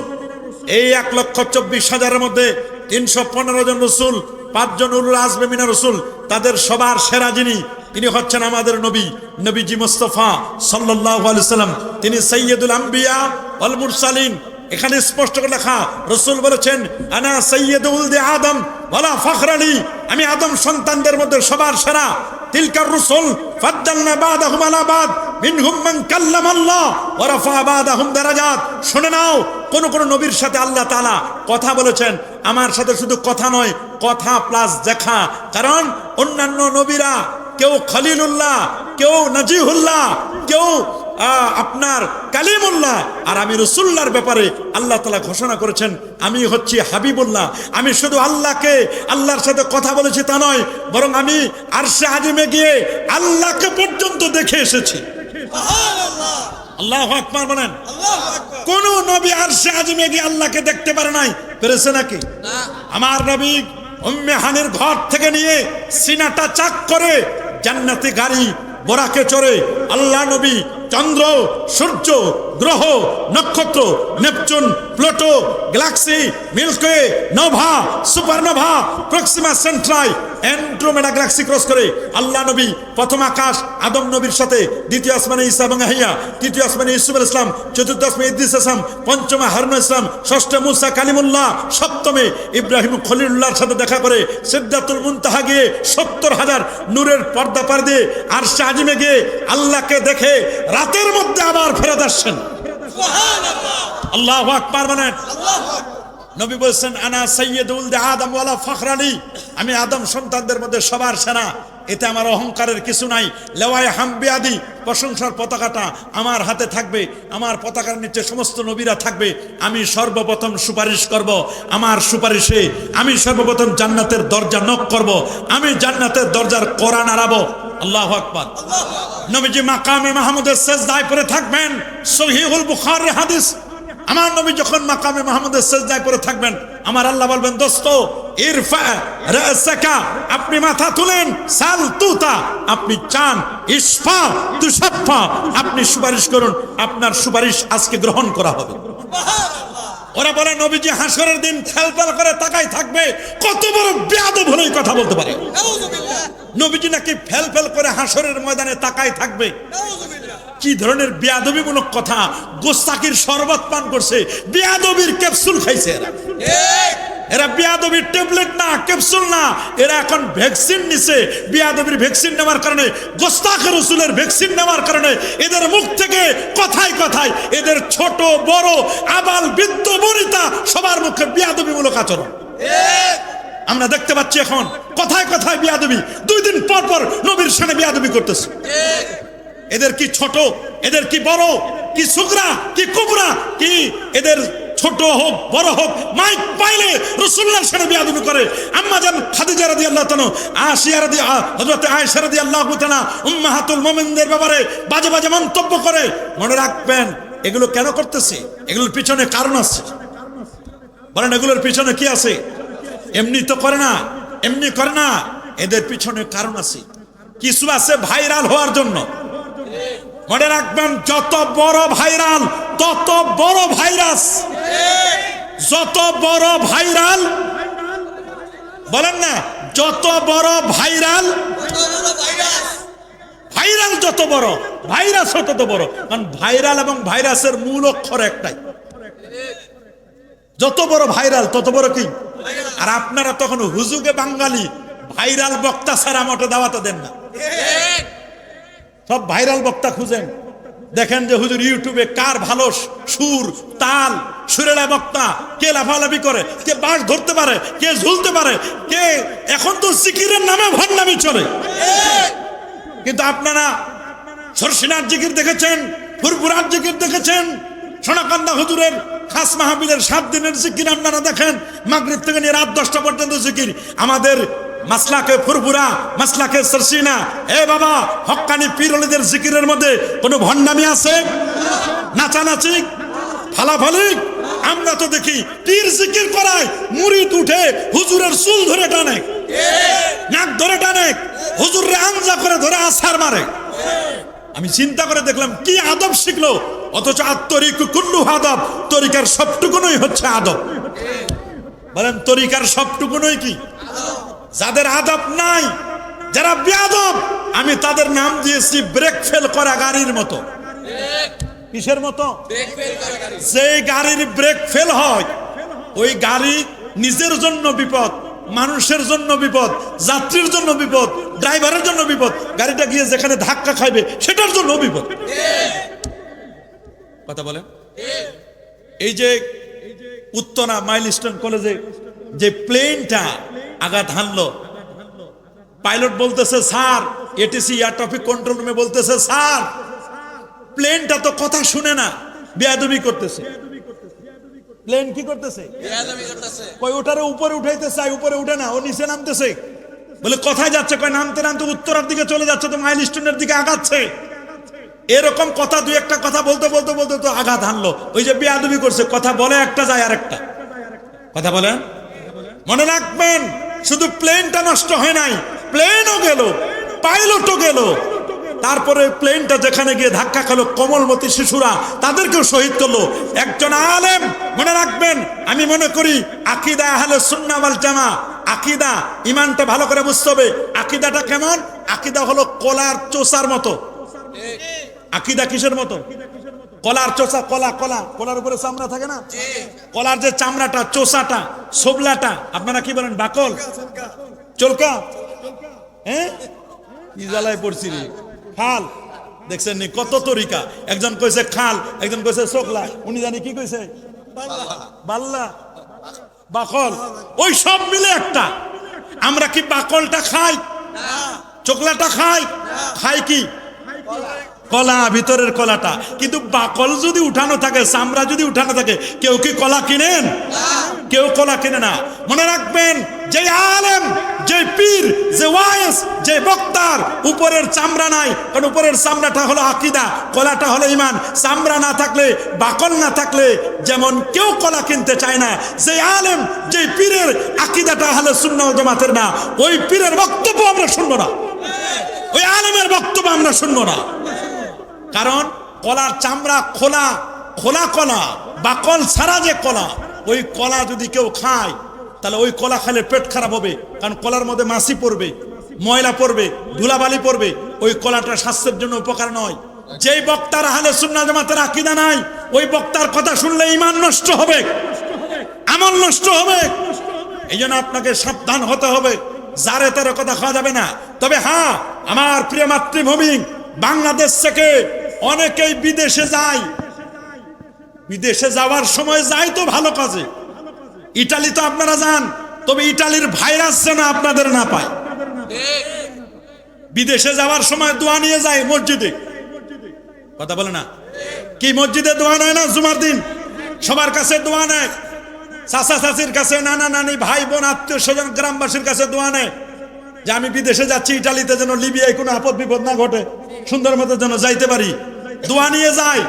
এই 1,24,000-এর মধ্যে 315 জন রাসূল, 5 জন উলুল আজমে মিনার রাসূল। তাদের সবার সেরা যিনি, তিনি হচ্ছেন আমাদের নবী, নবীজি মুস্তাফা সাল্লাল্লাহু আলাইহি সাল্লাম। তিনি সাইয়্যিদুল আম্বিয়া ওয়াল মুরসালিন। এখানে স্পষ্ট করে লেখা, রাসূল বলেছেন, আনা সাইয়্যিদু উলদি আদম ওয়ালা ফাখরালি। আমি আদম সন্তানদের মধ্যে সবার সেরা। তিলকার রাসূল ফাদ্দালনা বাদাহুম আলা বাদ মিনহুম মান কাল্লামাল্লাহ ওয়া রাফা বাদাহুম দারাজাত। শুনে নাও, কোন কোন নবীর সাথে আল্লাহ তাআলা কথা বলেছেন। আমার সাথে শুধু কথা নয়, কথা প্লাস দেখা। কারণ অন্যান্য নবীরা কেউ খলিলুল্লাহ, কেউ নাজিহুল্লাহ, কেউ আপনার কালিমুল্লাহ, আর আমি রাসূলুল্লাহর ব্যাপারে আল্লাহ তাআলা ঘোষণা করেছেন আমি হচ্ছি হাবিবুল্লাহ। আমি শুধু আল্লাহর সাথে কথা বলেছি তা নয়, বরং আমি আরশে আজিমে গিয়ে আল্লাহকে পর্যন্ত দেখে এসেছি। আল্লাহু আকবার বলেন। কোন নবী আরশে আজিমে গিয়ে আল্লাহকে দেখতে পারে নাই? পেরেছে নাকি? আমার নবী উম্মে হানির ঘর থেকে নিয়ে সিনাটা চাক করে জান্নাতি গাড়ি বোরাকে চড়ে আল্লাহ নবী চন্দ্র, সূর্য, গ্রহ, নক্ষত্র, Neptune, Pluto, galaxy, Milky Way, nova, supernova, Proxima Centauri, Andromeda galaxy cross করে আল্লাহ নবী প্রথম আকাশ আদম নবীর সাথে, দ্বিতীয় আসমানে ঈসা এবং ইয়াহইয়া, তৃতীয় আসমানে ইউসুফ আলাইহিস সালাম, চতুর্থ আসমানে ইদ্রিস আলাইহিস সালাম, পঞ্চমে হারুন আলাইহিস সালাম, ষষ্ঠে মুসা কালিমুল্লাহ, সপ্তমে ইব্রাহিম খলিলুল্লাহর সাথে দেখা করে সিদরাতুল মুনতাহা গিয়ে ৭০,০০০ নূরের পর্দা পার দিয়ে আরশে আজিমে গিয়ে আল্লাহকে দেখে রাতের মধ্যে আবার ফেরত আসছেন। আল্লাহু আকবার বলেন। নবী বলেছেন আনা সাইয়্যিদুল আদম ওয়ালা ফখরালি, আমি আদম সন্তানদের মধ্যে সবার সেরা, এতে আমার অহংকারের কিছু নাই। লেওয়ায়ে হামবিয়াদি, প্রশংসার পতাকাটা আমার হাতে থাকবে, আমার পতাকার নিচে সমস্ত নবীরা থাকবে। আমি সর্বপ্রথম সুপারিশ করব, আমার সুপারিশে আমি সর্বপ্রথম জান্নাতের দরজা নক করব, আমি জান্নাতের দরজার কড়া নাড়াবো। আল্লাহু আকবার। নবীজি মাকামে মাহমুদের সেজদায় পড়ে থাকবেন, সহিহুল বুখারীর হাদিস। আমার নবী যখন মাকামে মাহমুদের সেজদায় পড়ে থাকবেন, আমার আল্লাহ বলবেন দোস্ত ইরফা রাসাকা, আপনি মাথা তুলেন, সাল তুতা, আপনি চান, ইশফা তুশাফা, আপনি সুপারিশ করুন, আপনার সুপারিশ আজকে গ্রহণ করা হবে। ওরা বলে নবীজি হাসরের দিন ফেলফেল করে তাকাই থাকবে, কত বড় বেয়াদব হলে এই কথা বলতে পারে? নবীজি নাকি ফেলফেল করে হাসরের ময়দানে তাকাই থাকবে? কি ধরনের বেয়াদবিমূলক কথা! গোস্তাকির শরবত পান করছে, বেয়াদবির ক্যাপসুল খাইছে এরা। এরা বেয়াদবির ট্যাবলেট না, ক্যাপসুল না, এরা এখন ভ্যাকসিন নিছে। বেয়াদবির ভ্যাকসিন নেওয়ার কারণে, গোস্তাখ রাসূলের ভ্যাকসিন নেওয়ার কারণে এদের মুখ থেকে কথায় কথায় এদের ছোট বড় আবাল বৃদ্ধ বনিতা সবার মুখে বেয়াদবিমূলক আচরণ আমরা দেখতে পাচ্ছি। এখন কথায় কথায় বেয়াদবি, 2 দিন পর পর নবীর সামনে বেয়াদবি করতেছে। এদের কি ছোট, এদের কি বড়, কি সুগরা, কি কুবরা, কি এদের ছোট হোক বড় হোক, মাইক পাইলে রাসূলুল্লাহর সাথে বেয়াদবি করে। আম্মা জান খাদিজা রাদিয়াল্লাহু তাআলা, হযরত আয়েশা রাদিয়াল্লাহু তাআলা উম্মাহাতুল মুমিনদের ব্যাপারে বাজে বাজে মন্তব্য করে। মনে রাখবেন এগুলো কেন করতেছে? এগুলোর পিছনে কারণ আছে। বলেন এগুলোর পিছনে কি আছে? এমনি তো করে না, এমনি করে না, এদের পিছনে কারণ আছে, কিছু আছে ভাইরাল হওয়ার জন্য। মনে রাখবেন যত বড় ভাইরাল তত বড় ভাইরাস, যত বড় ভাইরাল, বলেন না যত বড় ভাইরাল, ভাইরাল যত বড় ভাইরাস তত বড়। কারণ ভাইরাল এবং ভাইরাসের মূল অক্ষর একটাই, যত বড় ভাইরাল তত বড় কি। আর আপনারা তখন হুজুগে বাঙালি, ভাইরাল বক্তা ছাড়া মোটে দাওয়াত দেন না, সব ভাইরাল বক্তা খুঁজেন। দেখেন যে হুজুর ইউটিউবে কার ভালো সুর তাল, সুরেলা বক্তা, কে লাফালাফি করে, কে বাঁশ ধরতে পারে, কে ঝুলতে পারে, কে এখন তো জিকিরের নামে ভণ্ডামি চলে। কিন্তু আপনারা সরসিনার জিকির দেখেছেন, ফুরফুরার জিকির দেখেছেন, সোনাকান্দা হুজুরের খাস মাহফিলের 7 দিনের জিকির আপনারা দেখেন, মাগরিব থেকে নিয়ে রাত 10টা পর্যন্ত জিকির। আমাদের মাসলাকে ফুরফুরা, মাসলাকে সরসিনা, এ বাবা হক্কানি পীর ওলিদের জিকিরের মধ্যে কোনো ভণ্ডামি আছে? নাচানাচি, ফালাফালি? আমরা তো দেখি পীর জিকির করায় মুরিদ উঠে হুজুরের চুল ধরে টানে, নাক ধরে টানে, হুজুরে আঞ্জা করে ধরে আছাড় মারে। আমি চিন্তা করে দেখলাম কি আদব শিখলো, অথচ আত্তরিকু কুল্লু আদব, তরিকার সবটুকুনই হচ্ছে আদব। বলেন তরিকার সবটুকুনই কি? যাদের আদব নাই, যারা বেয়াদব, আমি তাদের নাম দিয়েছি ব্রেক ফেল করা গাড়ির মতো। কিসের মতো? যে গাড়ির ব্রেক ফেল হয়, ওই গাড়ি নিজের জন্য বিপদ, মানুষের জন্য বিপদ, যাত্রীর জন্য বিপদ, ড্রাইভারের জন্য বিপদ, গাড়িটা গিয়ে যেখানে ধাক্কা খাইবে সেটার জন্য বিপদ। কথা বলেন। এই যে উত্তরা মাইলস্টোন কলেজে যে প্লেনটা আঘাত হানলো, পাইলট বলতেছে sir, ATC air traffic control রুমে বলতেছে স্যার প্লেনটা তো কথা শুনে না, বেয়াদবি করতেছে। প্লেন কি করতেছে? কই ওটারে উপরে উঠাইতে চাই, উপরে উঠে না, ও নিচে নামতেছে। বলে কোথায় যাচ্ছে? কয় নামতে নামতে উত্তরের দিকে চলে যাচ্ছে, তো মাইলস্টোনের দিকে আগাচ্ছে। এরকম কথা দুই একটা কথা বলতে বলতে বলতে তো আঘাত হানলো। ওই যে বেয়াদবি করছে, কথা বলে একটা যায় আরেকটা। কথা বলেন, মনে রাখবেন শুধু প্লেনটা নষ্ট হয় নাই, প্লেনও গেল, পাইলটও গেল। তারপরে প্লেনটা যেখানে গিয়ে ধাক্কা খেলো, কোমলমতি শিশুরা তাদেরকেও শহীদ করলো। একজন আলেম, মনে রাখবেন, আমি মনে করি আকীদা আহলে সুন্নাহ ওয়াল জামা, আকীদা ঈমানটা ভালো করে বুঝতে হবে। আকীদাটা কেমন? আকীদা হলো কলার চোষার মতো। আকীদা কিসের মতো? কলার চোষা। কলার উপরে চামড়া থাকে না? কলার যে চামড়াটা, চোষাটা, সোবলাটা, আপনারা কি বলেন? বাকল, চলকা, হ্যাঁ, কি জ্বালায় পড়ছি রে। খাল, দেখছেন নি কত তরিকা। একজন কইছে খাল, একজন কইছে চোকলা, উনি জানি কি কইছে? বাল্লা, বাকল। ওই সব মিলে একটা। আমরা কি বাকলটা খাই? চোকলাটা খাই? খাই কি? কলা, ভিতরের কলাটা। কিন্তু বাকল যদি উঠানো থাকে, চামড়া যদি উঠানো থাকে, কেউ কি কলা কিনেন? কেউ কলা কিনে না। মনে রাখবেন, যে আলেম, যে পীর, যে ওয়াইজ, যে বক্তার উপরের চামড়া নাই, কারণ উপরের চামড়াটা হলো আকীদা, কলাটা হলো ঈমান। চামড়া না থাকলে, বাকল না থাকলে যেমন কেউ কলা কিনতে চায় না। যে আলেম, যে পীরের আকীদাটা আহলে সুন্নাহ ওয়াল জামাতের না, ওই পীরের বক্তব্য আমরা শুনবো না, ওই আলেমের বক্তব্য আমরা শুনবো না। কারণ কলার চামড়া খোলা, খোলা কলা, বাকল ছাড়া যে কলা, ওই কলা যদি কেউ খায়, তাহলে ওই কলা খেলে পেট খারাপ হবে। কারণ কলার মধ্যে মাছি পড়বে, ময়লা পড়বে, ধুলাবালি পড়বে। ওই কলাটা স্বাস্থ্যের জন্য উপকার নয়। যেই বক্তার আহলে সুন্নাহ জামাতের আকীদা নাই, ওই বক্তার কথা শুনলে ঈমান নষ্ট হবে, আমল নষ্ট হবে। এই জন্য আপনাকে সাবধান হতে হবে। যারে তারে কথা খাওয়া যাবে না। তবে হ্যাঁ, আমার প্রিয় মাতৃভূমি বাংলাদেশ থেকে অনেকেই বিদেশে যায়। বিদেশে যাওয়ার সময় যায় তো ভালো কাজে। ইটালি তো আপনারা যান, তবে ইটালির ভাইরাস যেন আপনাদের না পায়। বিদেশে যাওয়ার সময় দোয়া নিয়ে যায় মসজিদে। কথা বলে না? কি মসজিদে দোয়া নেয় না? জুমার দিন সবার কাছে দোয়া নেয়। চাচা চাচির কাছে, নানা নানি, ভাই বোন, আত্মীয় স্বজন, গ্রামবাসীর কাছে দোয়া নেয় যে আমি বিদেশে যাচ্ছি, ইটালিতে যেন, লিবিয়ায় কোনো আপদ বিপদ না ঘটে, সুন্দর মতো যেন যাইতে পারি। দোয়া নিয়ে যায়।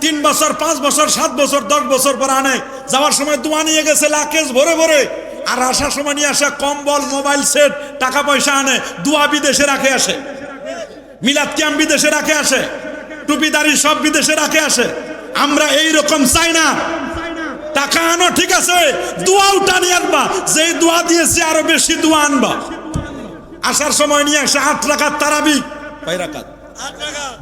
3 বছর, 5 বছর, 7 বছর, 10 বছর পর আনে। যাওয়ার সময় দোয়া নিয়ে গেছে লাকেজ ভরে ভরে, আর আসার সময় নিয়ে আসে কম্বল, মোবাইল সেট, টাকা পয়সা আনে। দোয়া বিদেশে রাখে আসে, মিলাদ কিয়াম বিদেশে রাখে আসে, টুপিদারি সব বিদেশে রাখে আসে। আমরা এই রকম চাই না। টাকা আনো ঠিক আছে, দোয়াও টানি আনবা। যেই দোয়া দিয়েছে আরো বেশি দোয়া আনবা। আসার সময় নিয়ে আসে 8 রাকাত তারাবি, কয় রাকাত?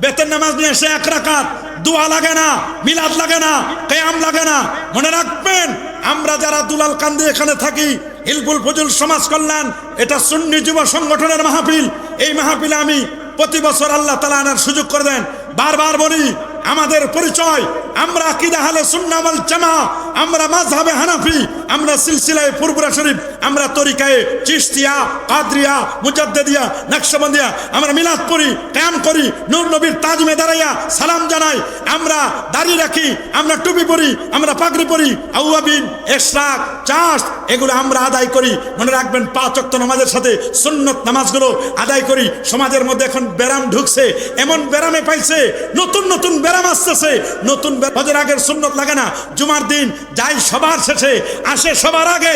বেতন নামাজ নিয়ে আসে 1 রাকাত। দোয়া লাগে না, মিলাদ লাগে না, কিয়াম লাগে না। মনে রাখবেন, আমরা যারা দুলাল কান্দি এখানে থাকি, হিলফুল ফজল সমাজ কল্যাণ, এটা সুন্নি যুব সংগঠনের মাহফিল। এই মাহফিলে আমি প্রতি বছর আল্লাহ তাআলা আনার সুযোগ করে দেন। বারবার বলি, আমাদের পরিচয়, আমরা আকীদা আহলে সুন্নাহ ওয়াল জামাআহ, আমরা মাযহাবে হানাফি, আমরা সিলসিলায়ে ফুরফুরা শরীফ, আমরা তরিকায়ে চিশতিয়া, কাদরিয়া, মুজাদ্দিদিয়া, নকশবন্দিয়া, আমরা মিলাদ পড়ি, কিয়াম করি, নূর নবীর তাজমে দাঁড়াইয়া সালাম জানাই, আমরা দাড়ি রাখি, আমরা টুপি পরি, আমরা পাগড়ি পরি, আউয়াবিন, ইশরাক, চাষ, এগুলো আমরা আদায় করি। মনে রাখবেন, 5 ওয়াক্ত নামাজের সাথে সুন্নত নামাজগুলো আদায় করি। সমাজের মধ্যে এখন ব্যারাম ঢুকছে, এমন ব্যারামে পাইছে, নতুন নতুন ব্যারাম আসতেছে। নতুন হজের আগের সুন্নত লাগে না, জুমার দিন যাই সবার শেষে, আসে সবার আগে।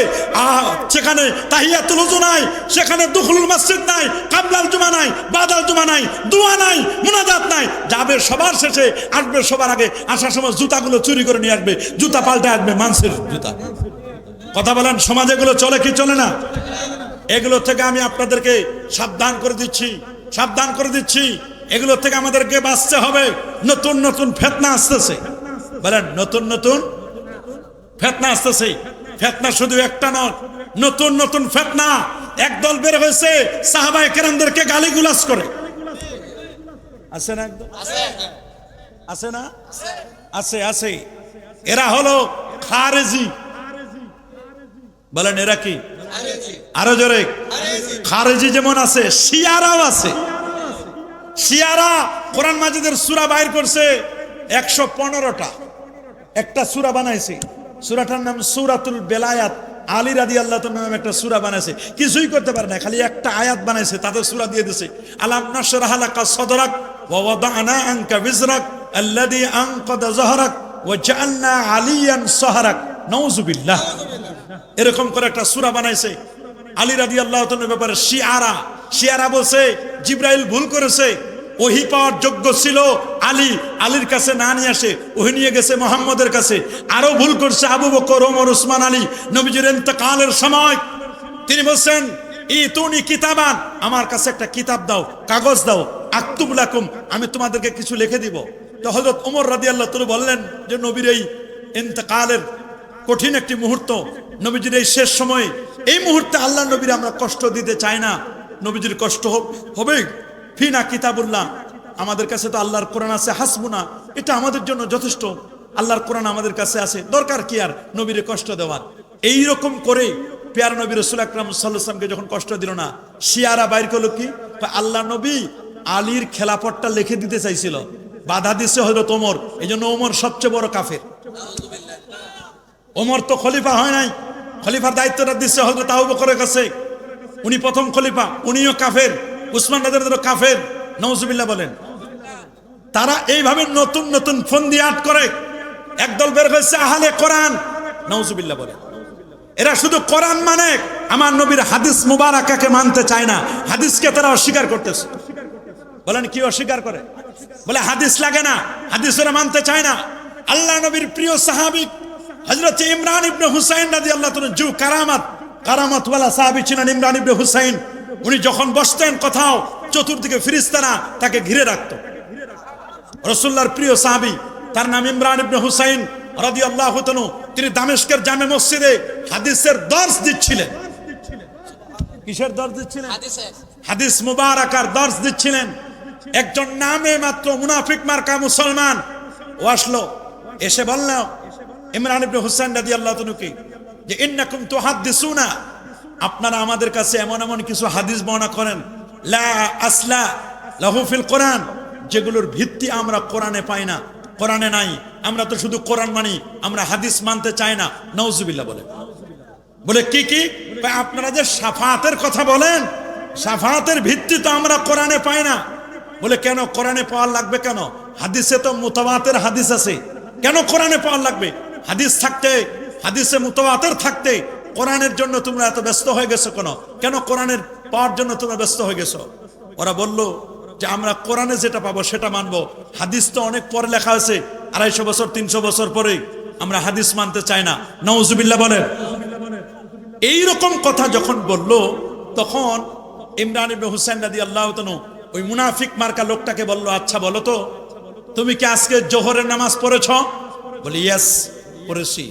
সেখানে তাহিয়াতুল ওযু নাই, সেখানে দুখুলুল মসজিদ নাই, কাবলাল জুমা নাই, বাদাল জুমা নাই, দোয়া নাই, মুনাজাত নাই। যাবে সবার শেষে, আসবে সবার আগে। আসার সময় জুতাগুলো চুরি করে নিয়ে আসবে, জুতা পাল্টে আসবে মানুষের জুতা। কথা বলেন, সমাজে এগুলো চলে কি চলে না? এগুলো থেকে আমি আপনাদেরকে সাবধান করে দিচ্ছি, সাবধান করে দিচ্ছি। এগুলো থেকে আমাদেরকে বাঁচতে হবে। নতুন নতুন ফিতনা আসতেছে, বলেন নতুন নতুন ফিতনা আসতেছে। ফিতনা শুধু একটা নয়, নতুন নতুন ফিতনা। একদল বের হয়েছে সাহাবায়ে কেরামদেরকে গালিগুলাজ করে। আছে না? একদম আছে না? আছে আছে। এরা হলো খারেজি। বলেন এরা কি? আরো জোরে। খারেজি যেমন আছে, শিয়ারাও আছে। শিয়ারা কোরআন মাজিদের সূরা বাইর করছে 115টা, একটা সূরা বানাইছে, সূরাটার নাম সূরাতুল বেলায়াত। আলী রাদিয়াল্লাহু তাআলা নামে একটা সূরা বানাইছে, কিছুই করতে পারে না, খালি একটা আয়াত বানাইছে, তাতে সূরা দিয়ে দিয়েছে। আলাম নাশরাহ লাকা সাদরাক ওয়া ওয়াদানা আনকা বিজরাক আল্লাযী আনকাদা যাহরাক ওয়া জাআলনা আলিয়ান সাহরাক। নাউযুবিল্লাহ। এরকম করে একটা সূরা বানাইছে আলী রাদিয়াল্লাহু তাআলার ব্যাপারে। শিয়ারা বলছে জিবরাইল ভুল করেছে, ওহী পাওয়ার যোগ্য ছিল আলী, আলীর কাছে না নিয়ে আসে ওহী নিয়ে গেছে মুহাম্মদের কাছে। আরো ভুল করছে আবু বকর, ওমর, উসমান, আলী। নবীজির ইন্তেকালের সময় তিনি বলছেন ইতুনি কিতাবান, আমার কাছে একটা কিতাব দাও, কাগজ দাও, আক্তুব লাকুম, আমি তোমাদেরকে কিছু লিখে দিব। তো হযরত ওমর রাদিয়াল্লাহু তাআলা বললেন যে নবীর এই ইন্তেকালের কঠিন একটি মুহূর্ত, নবীজির এই শেষ সময়ে, এই মুহূর্তে আল্লাহ নবীর আমরা কষ্ট দিতে চাই না, নবীজির কষ্ট হবে। ফিনা কিতাবুল্লাহ, আমাদের কাছে তো আল্লাহর কোরআন আছে, হাসবুনা, এটা আমাদের জন্য যথেষ্ট, আল্লাহর কোরআন আমাদের কাছে আছে, দরকার কি আর নবীরে কষ্ট দেওয়ার। এই রকম করে প্যারা নবী রাসূল আকরাম সাল্লাল্লাহু আলাইহি ওয়াসাল্লামকে যখন কষ্ট দিল না, শিয়ারা বাইর করলো কি, আল্লাহ নবী আলীর খেলাফতটা লিখে দিতে চাইছিল, বাধা দিচ্ছে হযরত ওমর, এইজন্য ওমর সবচেয়ে বড় কাফের। ওমর তো খলিফা হয় নাই, খলিফার দায়িত্বটা দিচ্ছে হযরত আবু বকরের কাছে, উনি প্রথম খলিফা, উনিও কাফের, উসমান রাদিয়াল্লাহু কাফের। নাউজুবিল্লাহ বলেন। তারা এইভাবে নতুন নতুন ফন্দিয়াত করে, একদল বের হয়েছে আহলে কোরআন। নাউজুবিল্লাহ বলেন। এরা শুধু কোরআন মানে আমার নবীর হাদিস মুবারাকাকে মানতে চায় না, হাদিসকে তারা অস্বীকার করতেছে। বলেন কি অস্বীকার করে? বলে হাদিস লাগে না, হাদিস ওরা মানতে চায় না। আল্লাহ নবীর প্রিয় সাহাবী হযরত ইমরান ইবনে হুসাইন রাদিয়াল্লাহু তাআলা জু কারামাত ওয়ালা সাহাবী ছিলেন ইমরান ইবনে হুসাইন। উনি যখন বসতেন কোথাও, চতুর্দিকে ফেরেশতারা তাকে ঘিরে রাখত। রাসূলুল্লাহর প্রিয় সাহাবী, তার নাম ইমরান ইবনে হুসাইন রাদিয়াল্লাহু তাআলা, তিনি দামেস্কের জামে মসজিদে হাদিসের দর্স দিচ্ছিলেন। কিসের দর্স দিচ্ছিলেন? হাদিস মুবারাকার দর্স দিচ্ছিলেন। একজন নামে মাত্র মুনাফিক মার্কা মুসলমান ও আসলো, এসে বলল ইমরান ইবনে হুসাইন রাদিয়াল্লাহু তাআলা কে, যে ইন্নাকুম তুহাদ্দিসুনা, আপনারা আমাদের কাছে এমন এমন কিছু হাদিস বর্ণনা করেন, লা আসলা লাহু ফিল কোরআন, যেগুলোর ভিত্তি আমরা কোরআনে পাই না, কোরআনে নাই। আমরা তো শুধু কোরআন মানি, আমরা হাদিস মানতে চাই না। নাউজুবিল্লাহ বলে। বলে কি কি? আপনারা যে শাফাতের কথা বলেন, শাফাতের ভিত্তি তো আমরা কোরআনে পাই না। বলে কেন কোরআনে পাওয়ার লাগবে কেন? হাদিসে তো মুতাওয়াতির হাদিস আছে, কেন কোরআনে পাওয়ার লাগবে? হাদিস থাকতে, হাদিসে মুতাওয়াতির থাকতে কোরআনের জন্য তোমরা এত ব্যস্ত হয়ে গেছো কেন? কেন কোরআনের পাওয়ার জন্য তোমরা ব্যস্ত হয়ে গেছো? ওরা বলল যে আমরা কোরআনে যেটা পাবো সেটা মানবো, হাদিস তো অনেক পরে লেখা আছে, 250 বছর 300 বছর পরে, আমরা হাদিস মানতে চাই না। নাউজুবিল্লাহ বলেন। এইরকম কথা যখন বলল, তখন ইমরান ইবনে হুসাইন রাদিয়াল্লাহু তাআলা ওই মুনাফিক মার্কা লোকটাকে বলল, আচ্ছা বলো তো, তুমি কি আজকে জোহরের নামাজ পড়েছ? বলে ইয়েস পড়েছি।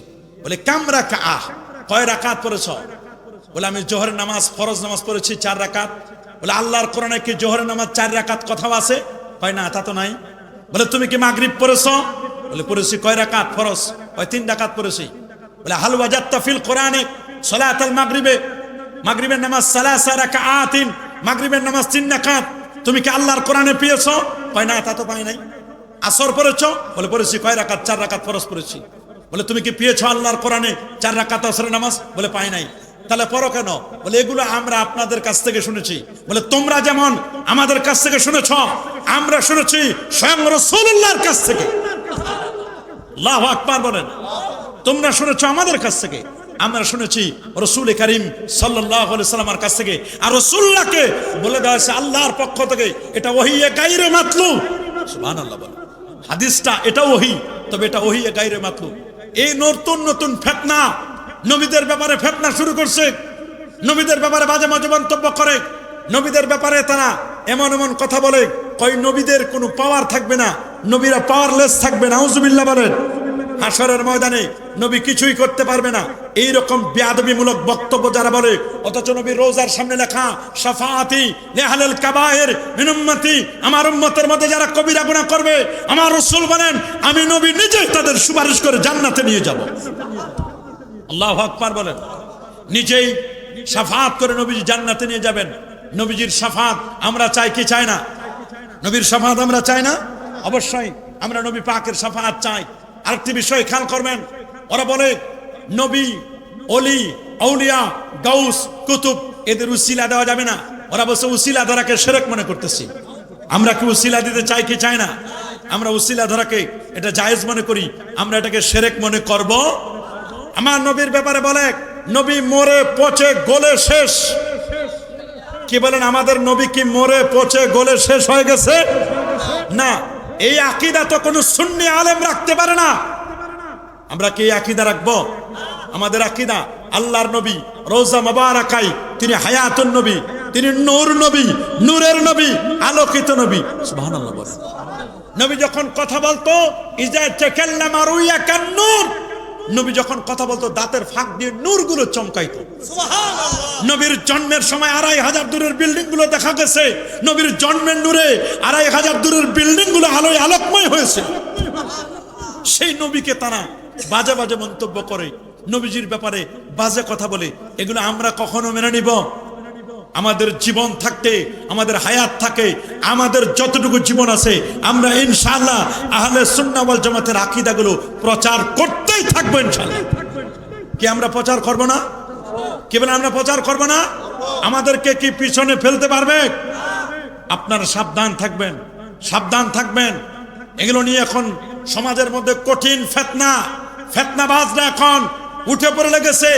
বলে কাম রাকাআহ, কয় রাকাত পড়েছ? বলে আমি জোহরের নামাজ, ফরজ নামাজ পড়েছি 4 রাকাত। বলে আল্লাহর কোরআনে কি জোহরের নামাজ 4 রাকাত কথাও আছে? কয় না, তা তো নাই। বলে তুমি কি মাগরিব পড়েছ? বলে পড়েছি। কয় রাকাত ফরজ? কয় 3 রাকাত পড়েছি। বলে হাল ওয়াজাদতা ফিল কোরআনে সালাতুল মাগরিবে, মাগরিবের নামাজ 3 রাকাআতিন, মাগরিবের নামাজ 3 রাকাত, তুমি কি আল্লাহর কোরআনে পেয়েছো? কয় না, তা তো পাই নাই। আসর পড়েছো? বলে পড়েছি। কয় রাকাত? 4 রাকাত ফরজ পড়েছি। বলে তুমি কি পেয়েছো আল্লাহর কোরআনে 4 রাকাত আসরের নামাজ? বলে পাই নাই। তাহলে পড়ো কেন? বলে এগুলো আমরা আপনাদের কাছ থেকে শুনেছি। বলে তোমরা যেমন আমাদের কাছ থেকে শুনেছ, আমরা শুনেছি স্বয়ং রাসূলুল্লাহর কাছ থেকে। আল্লাহু আকবার বলেন। তোমরা শুনেছ আমাদের কাছ থেকে, আমরা শুনেছি রাসূল করিম সাল্লাল্লাহু আলাইহি সাল্লামের কাছ থেকে। আর রাসূলুল্লাহকে বলে দেওয়া হয়েছে আল্লাহর পক্ষ থেকে, এটা ওহী গায়রে মাতলুব। সুবহানাল্লাহ বলেন। হাদিসটা এটা ওহী, তবে এটা ওহী গায়রে মাতলুব। এই নতুন নতুন ফিতনা, নবীদের ব্যাপারে ফিতনা শুরু করছে, নবীদের ব্যাপারে বাজে বাজে মন্তব্য করে, নবীদের ব্যাপারে তারা এমন এমন কথা বলে, কই নবীদের কোনো পাওয়ার থাকবে না, নবীরা পাওয়ারলেস থাকবে। নাউজুবিল্লাহ বলেন। হাশরের ময়দানে নবী কিছুই করতে পারবে না, এই রকম বেয়াদবিমূলক বক্তব্য যারা বলে, অথচ নবীর রোজার সামনে লেখা শাফাআতি লিআহলিল কাবায়ের মিন উম্মতি, আমার উম্মতের মধ্যে যারা কবিরা গুনাহ করবে, আমার রাসূল বলেন আমি নবী নিজে তাদের সুপারিশ করে জান্নাতে নিয়ে যাব। আল্লাহু আকবার বলেন। নিজেই শাফাআত করে নবীজি জান্নাতে নিয়ে যাবেন। নবীজির শাফাআত আমরা চাই কি চাই না? নবীর শাফাআত আমরা চাই না? অবশ্যই আমরা নবী পাকের শাফাআত চাই। আরেকটি বিষয় খেয়াল করবেন, ওরা বলে নবী, অলি, আউলিয়া, গাউস, কুতুব এদের উসিলা দেওয়া যাবে না। ওরা বলছে উসিলা ধরাকে শিরক মনে করতেছি। আমরা কি উসিলা দিতে চাই কি চাই না? আমরা উসিলা ধরাকে এটা জায়েজ মনে করি, আমরা এটাকে শিরক মনে করব? আমার নবীর ব্যাপারে বলে নবী মরে পচে গলে শেষ। কি বলেন, আমাদের নবী কি মরে পচে গলে শেষ হয়ে গেছে? না, এই আকীদা তো কোনো সুন্নি আলেম রাখতে পারে না। আমরা কি এই আকীদা রাখবো? আমাদের আকীদা আল্লাহর নবী রওজা মুবারাকাই, তিনি হায়াতুন নবী, তিনি নূর নবী, নূরের নবী, আলোকিত নবী। সুবহানাল্লাহ বলেন। নবী যখন কথা বলতো ইজা তাকাল্লামা রুয়া কান নূর, নবী যখন কথা বলতো দাঁতের ফাঁক দিয়ে নূরগুলো চমকাইতো। সুবহানাল্লাহ। নবীর জন্মের সময় 2500 দূরের বিল্ডিং গুলো দেখা গেছে, নবীর জন্মের নূরে 2500 দূরের বিল্ডিং গুলো আলোয় আলোকময় হয়েছে। সেই নবীকে তারা বাজে বাজে মন্তব্য করে, নবীজির ব্যাপারে বাজে কথা বলে, এগুলো আমরা কখনো মেনে নিব? আমাদের জীবন থাকতে, আমাদের হায়াত থাকে, আমাদের যতটুকু জীবন আছে, আমরা ইনশাআল্লাহ আহলে সুন্নাহ ওয়াল জামাতের আকীদাগুলো প্রচার করতেই থাকবো ইনশাআল্লাহ। কি আমরা প্রচার করব না? কি বলেন, আমরা প্রচার করব না? আমাদেরকে কি পিছনে ফেলতে পারবে? আপনারা সাবধান থাকবেন, সাবধান থাকবেন। এগুলো নিয়ে এখন সমাজের মধ্যে কঠিন ফিতনা, ফিতনাবাজরা এখন উঠে পড়ে লেগেছে।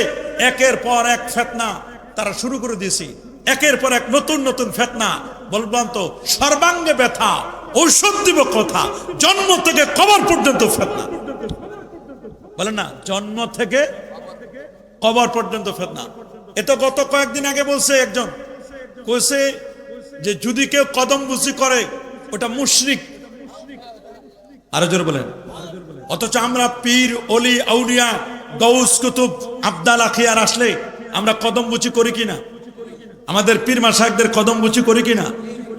একের পর এক ফিতনা তারা শুরু করে দিয়েছে, একের পর এক নতুন নতুন ফিতনা। বললাম তো সর্বাঙ্গে ব্যথা, ঔষধ দিব কথা, জন্ম থেকে কবর পর্যন্ত ফিতনা। বলেন না, জন্ম থেকে কবর পর্যন্ত ফিতনা। এটা গত কয়েকদিন আগে বলছে একজন, কইছে যে যদি কেউ কদম বুঝি করে ওটা মুশরিক। আরো জোরে বলেন। অথচ আমরা পীর, অলি, আউলিয়া, গাউস, কুতুব, আব্দাল আখিয়ার আসলে আমরা কদম বুঝি করি কিনা? আমাদের পীর মাশায়েখদের কদম বুঝি করি কিনা?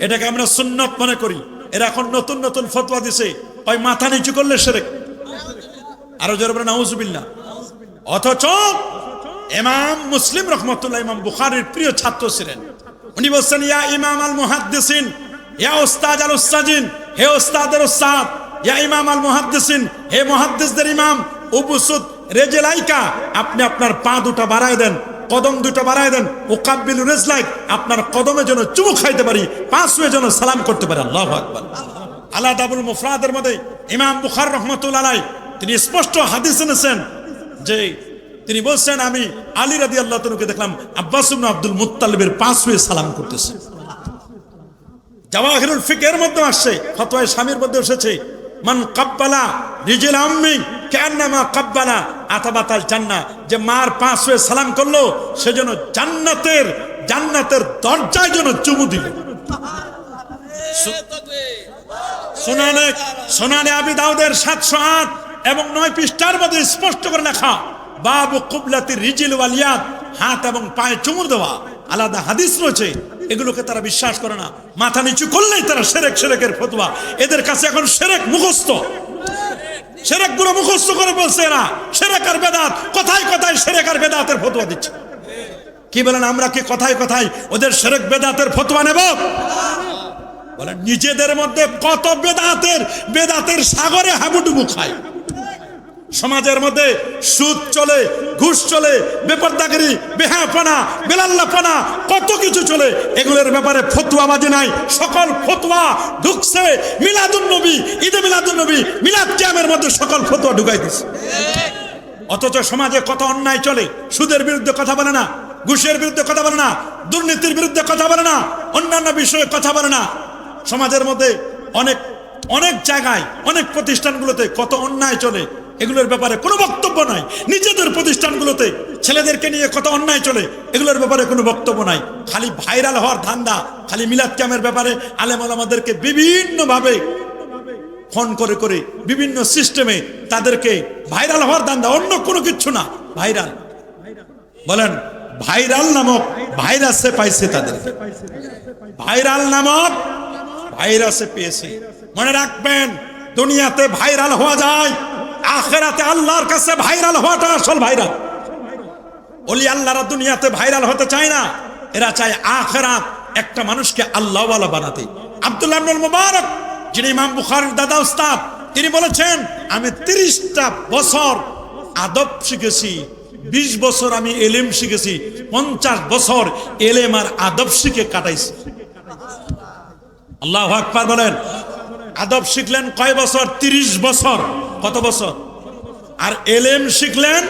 এটাকে আমরা সুন্নাত মনে করি। এরা এখন নতুন নতুন ফতোয়া দিছে, ওই মাথা নিচু করলে শিরক। আরো জোরে বলেন নাউজুবিল্লাহ। অথচ ইমাম মুসলিম রাহমাতুল্লাহ, ইমাম বুখারীর প্রিয় ছাত্র ছিলেন, উনি বলছেন ইয়া ইমাম আল মুহাদ্দিসিন, ইয়া উস্তাদ আল উস্তাজিন, হে উস্তাদের উস্তাদ, ইয়া ইমাম আল মুহাদ্দিসিন, হে মুহাদ্দিসদের ইমাম, উবসুত রেজলাইকা, আপনি আপনার পা দুটো বাড়ায় দেন, কদম দুটো বাড়ায় দেন, উকাব্বিলু রিজলাইক, আপনার কদমের জন্য চুমু খাইতে পারি, পা ছুঁয়ে যেন সালাম করতে পারি। আল্লাহু আকবার। আলাদাবুল মুফরাদের মধ্যে ইমাম বুখারী রাহমাতুল্লাহ আলাইহি তিনি স্পষ্ট হাদিস এনেছেন যে তিনি বলছেন আমি আলী রাদিয়াল্লাহু তাআলাকে দেখলাম আব্বাস ইবনে আব্দুল মুত্তালিবের পা ছুঁয়ে সালাম করতেছে। জাওয়াহিরুল ফিকহের মধ্যে আসছে, ফতোয়া শামীর মধ্যে এসেছে, মান কাব্বালা রিজিল আম্মি কান্নামা কাব্বালা আতাবাতাল জান্নাহ, যে মার পা ছুঁয়ে সালাম করলো সেজন্য জান্নাতের দরজায় যেন চুমু দিল। সুনানে আবি দাউদের 708 এবং 9 পৃষ্ঠার মধ্যে স্পষ্ট করে লেখা, বাবু কুবলাতির রিজিল ওয়াল ইয়াদ, হাত এবং পায়ে চুমু দেওয়া আলাদা হাদিস রয়েছে। এগুলোকে তারা বিশ্বাস করে না, মাথা নিচু করলেই তারা শিরক, শিরকের ফতোয়া। এদের কাছে এখন শিরক মুখস্থ, শিরক গুলো মুখস্থ করে বলছে এরা শিরক আর বেদাত, কথায় কথায় শিরক আর বেদাতের ফতোয়া দিচ্ছে। কি বলেন, আমরা কি কথায় কথায় ওদের শিরক বেদাতের ফতোয়া নেব? বলেন, নিজেদের মধ্যে কত বেদাতের সাগরে হাবুডুবু খায়। সমাজের মধ্যে সুদ চলে, ঘুষ চলে, বেপরদাগিরি, বেহায়াপনা, বেলাল্লাপনা, কত কিছু চলে। এগুলোর ব্যাপারে ফতোয়াবাজি নাই, সকল ফতোয়া ঢুকছে মিলাদুন নবী, ঈদে মিলাদুন নবী, মিলাদ কিয়ামের মধ্যে সকল ফতোয়া ঢুকাই দিচ্ছে। অথচ সমাজে কত অন্যায় চলে, সুদের বিরুদ্ধে কথা বলে না, ঘুষের বিরুদ্ধে কথা বলে না, দুর্নীতির বিরুদ্ধে কথা বলে না, অন্যান্য বিষয়ে কথা বলে না। সমাজের মধ্যে অনেক জায়গায়, অনেক প্রতিষ্ঠানগুলোতে কত অন্যায় চলে, এগুলোর ব্যাপারে কোনো বক্তব্য নাই। নিজেদের প্রতিষ্ঠানগুলোতে ছেলেদেরকে নিয়ে কত অন্যায় চলে, এগুলোর ব্যাপারে কোনো বক্তব্য নাই। খালি ভাইরাল হওয়ার ধান্দা, খালি মিলাদ কিয়ামের ব্যাপারে আলেম ওলামাদেরকে বিভিন্নভাবে ফোন করে করে বিভিন্ন সিস্টেমে তাদেরকে ভাইরাল হওয়ার ধান্দা, অন্য কোনো কিছু না। ভাইরাল বলেন, ভাইরাল নামক ভাইরাসে পাইছে তাদের, ভাইরাল নামক ভাইরাসে পেয়েছে। মনে রাখবেন, দুনিয়াতে ভাইরাল হওয়া যায়, আখিরাতে আল্লাহর কাছে ভাইরাল হওয়াটা আসল ভাইরাল। ওলি আল্লাহরা দুনিয়াতে ভাইরাল হতে চায় না, এরা চায় আখিরাত একটা মানুষকে আল্লাহওয়ালা বানাতে। আব্দুল্লাহ ইবনুল মুবারক, যিনি ইমাম বুখারীর দাদা উস্তাদ, তিনি বলেছেন আমি 30টা বছর আদব শিখেছি, 20 বছর আমি এলেম শিখেছি, 50 বছর এলেম আর আদব শিখে কাটাইছি। আল্লাহু আকবার বলেন। আদব শিখলেন কয় বছর? 30 বছর। কত বছর? আর এলেম শিখলেন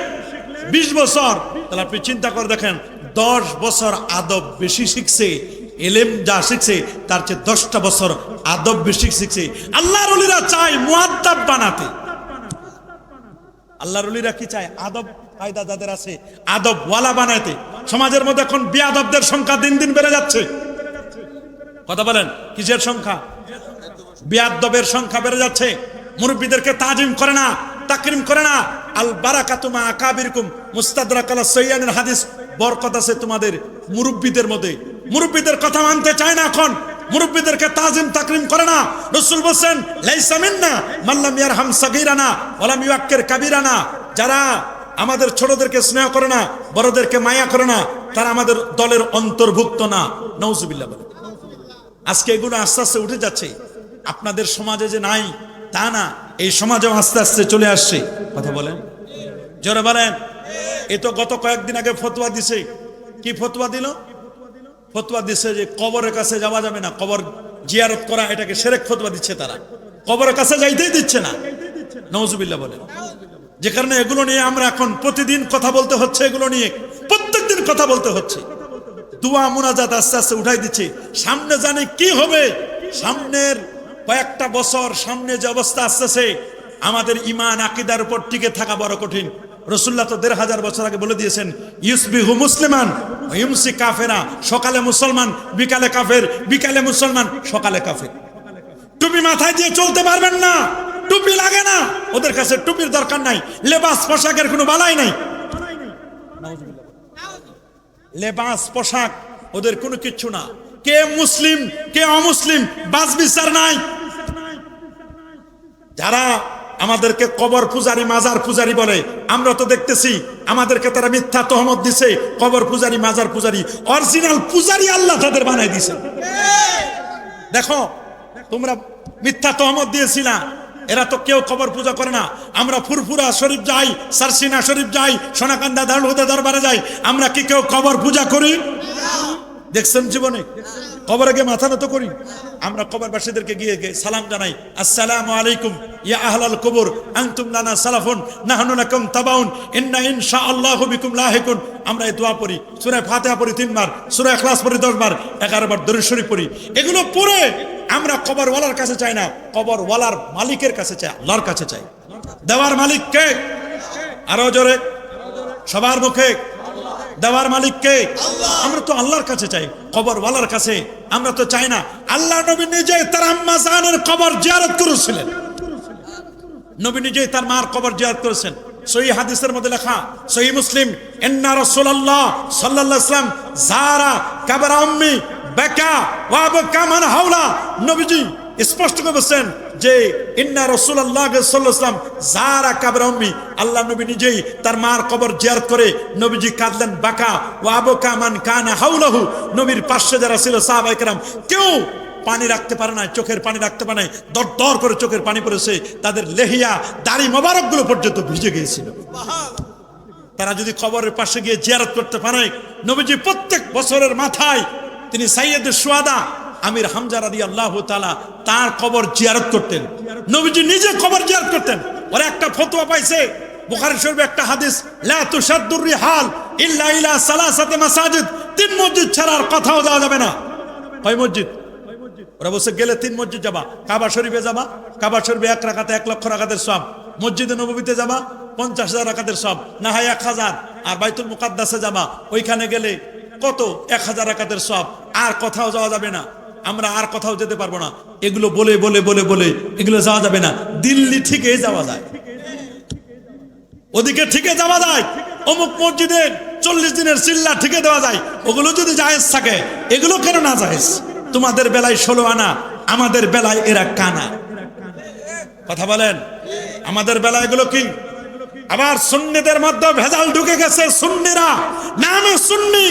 20 বছর। তাহলে আপনি চিন্তা করে দেখেন, 10 বছর আদব বেশি শিখছে, এলেম যা শিখছে তার চেয়ে 10টা বছর আদব বেশি শিখছে। আল্লাহর ওলিরা চায় মুআদ্দাব বানাতে। আল্লাহর ওলিরা কি চায়? আদব কায়দা যাদের আছে আদব ওয়ালা বানাতে। সমাজের মধ্যে এখন বেয়াদবদের সংখ্যা দিন দিন বেড়ে যাচ্ছে। কথা বলেন, কিসের সংখ্যা? বেয়াদবের সংখ্যা বেড়ে যাচ্ছে। মুরব্বীদেরকে তাজিম করে না, তাকরিম করে না। আল বারাকাতু মা আকাবিরকুম, মুস্তাদরাক আলা সাইয়ানের হাদিস। বরকত আছে তোমাদের মুরব্বীদের মধ্যে। মুরব্বীদের কথা মানতে চায় না এখন, মুরব্বীদেরকে তাজিম তাকরিম করে না। রাসূল বলেন লাইসা মিন্না মান লাম ইয়ারহাম সাগীরানা ওয়া লাম ইউআক্কির কাবীরানা। যারা আমাদের ছোটদেরকে স্নেহ করে না, বড়দেরকে মায়া করে না, তারা আমাদের দলের অন্তর্ভুক্ত না। নাউজুবিল্লাহ বলেন। আজকে এগুলো আস্তে আস্তে উঠে যাচ্ছে। আপনাদের সমাজে যে নাই তা না, এই সমাজেও আস্তে আস্তে চলে আসছে। কথা বলেন, জোরে বলেন। এ তো গত কয়েকদিন আগে ফতোয়া দিছে। কি ফতোয়া দিল? ফতোয়া দিছে যে কবরের কাছে যাওয়া যাবে না, কবর জিয়ারত করা এটাকে শিরক ফতোয়া দিচ্ছে তারা। কবরের কাছে যাইতেই দিচ্ছে না। নাউজুবিল্লাহ বলেন। যে কারণে এগুলো নিয়ে আমরা এখন প্রতিদিন কথা বলতে হচ্ছে, এগুলো নিয়ে প্রত্যেকদিন কথা বলতে হচ্ছে। দোয়া মুনাজাত আস্তে আস্তে উঠাই দিচ্ছে। সামনে জানে কি হবে, সামনের কয়েকটা বছর সামনে যে অবস্থা আসতেছে, আমাদের ঈমান আকীদার উপর টিকে থাকা বড় কঠিন। রাসূলুল্লাহ তো 1500 বছর আগে বলে দিয়েছেন, ইউসবিহু মুসলিমান ওয়া ইউমসি কাফেরা। সকালে মুসলমান, বিকালে কাফের, বিকালে মুসলমান, সকালে কাফের। টুপি মাথায় দিয়ে চলতে পারবেন না, টুপি লাগে না ওদের কাছে, টুপির দরকার নাই। লেবাস পোশাকের কোনো বালাই নাই। লেবাস পোশাক ওদের কোনো কিচ্ছু না। কে মুসলিম কে অমুসলিম বাস বিচার নাই। যারা আমাদেরকে কবর পূজারি, মাজার পূজারি বলে, আমরা তো দেখতেছি আমাদেরকে তারা মিথ্যা তহমত দিছে। কবর পূজারি, মাজার পূজারি, অরিজিনাল পূজারি আল্লাহ তাদের বানাই দিছে। দেখো, তোমরা মিথ্যা তহমত দিয়েছিলা, এরা তো কেউ কবর পূজা করে না। আমরা ফুরফুরা শরীফ যাই, সারসিনা শরীফ যাই, সোনাকান্দা দারুল হুদা দরবারে যাই, আমরা কি কেউ কবর পূজা করি? দেখছেন জীবনে? কবরে গিয়ে মাথা নত করি? আমরা কবরবাসীদেরকে গিয়ে সালাম জানাই, আসসালামু আলাইকুম ইয়া আহলাল কবর আনতুম লানা সালাফুন নাহনু লাকুম তাবাউন ইন্না ইনশাআল্লাহু বিকুম লাহিকুন। আমরা এই দোয়া পড়ি, সূরা ফাতিহা পড়ি 3 বার, সূরা ইখলাস পড়ি 10 বার, 11 বার দরুদ শরীফ পড়ি। এগুলো পড়ে আমরা কবরওয়ালার কাছে চাই না, কবরওয়ালার মালিকের কাছে চাই, আল্লাহর কাছে চাই। দেওয়ার মালিক কে? আরো জোরে, সবার মুখে। দেওয়ার মালিক কে? আমরা তো আল্লাহর কাছে চাই, কবরওয়ালার কাছে আমরা তো চাই না। আল্লাহ নবী নিজে তার আম্মা জানের কবর জিয়ারত করেছিলেন। নবী নিজে তার মার কবর জিয়ারত করেছেন। সহিহ হাদিসের মধ্যে লেখা, সহিহ মুসলিম, ইন্না রাসূলুল্লাহ সাল্লাল্লাহু আলাইহি ওয়াসাল্লাম যারা কবর উম্মি বাকা ওয়া বাকা মান হাওলা। নবীজি স্পষ্ট করে বলেছেন যে ইন্না রাসূলুল্লাহ সাল্লাল্লাহু আলাইহি ওয়াসাল্লাম যারা কবর উম্মি, আল্লাহ নবী নিজেই তার মার কবর জিয়ারত করে নবীজি কাঁদলেন। বাকা ওয়া বাকা মান কানা হাওলাহু। নবীর পাশে যারা ছিল সাহাবায়ে কেরাম, কেউ পানি রাখতে পারে না, চোখের পানি রাখতে পারে না, দর দর করে চোখের পানি পড়েছে। তাদের লেহিয়া দাড়ি মোবারক গুলো পর্যন্ত ভিজে গিয়েছিল। তারা যদি কবরের পাশে গিয়ে জিয়ারত করতে পারে, নবীজি প্রত্যেক বছরের মাথায় তিনি সাইয়্যিদুশ শুহাদা আমির হামজা রাদিয়াল্লাহু তাআলা তার কবর জিয়ারত করতেন। নবীজি নিজে কবর জিয়ারত করতেন। ওরা একটা ফতোয়া পাইছে, বুখারী শরীফে একটা হাদিস, লা তুশাদ্দুর রিহাল ইল্লা ইলা সালাসাতি মাসাজিদ। 3 মসজিদ ছাড়া আর কোথাও যাওয়া যাবে না। কয় মসজিদ? ওরা বলছে গেলে 3 মসজিদ যাবা। কাবা শরীফে যাবা, কাবা শরীফে 1 রাকাতে 1 লক্ষ রাকাতের সওয়াব। মসজিদে নববীতে যাবা 50,000 রাকাতের সওয়াব, না হয় 1000। আর বাইতুল মুকাদ্দাসে যাবা, ওইখানে গেলে কত? 1000 রাকাতের সওয়াব। আর কোথাও যাওয়া যাবে না। আমরা আর কোথাও যেতে পারবো না। এগুলো বলে বলে বলে বলে এগুলো যাওয়া যাবে না। দিল্লি ঠিকই যাওয়া যায়, ওদিকে ঠিকই যাওয়া যায়। অমুক মসজিদে 40 দিনের চিল্লা ঠিকই দেওয়া যায়। ওগুলো যদি জায়েজ থাকে, এগুলো কেন না জায়েজ? তোমাদের বেলায় 16 আনা, আমাদের বেলায় এরা কানা। কথা বলেন, আমাদের বেলায় এগুলো কি? আবার সুন্নিদের মধ্যে ভেজাল ঢুকে গেছে। সুন্নিরা নামে সুন্নি,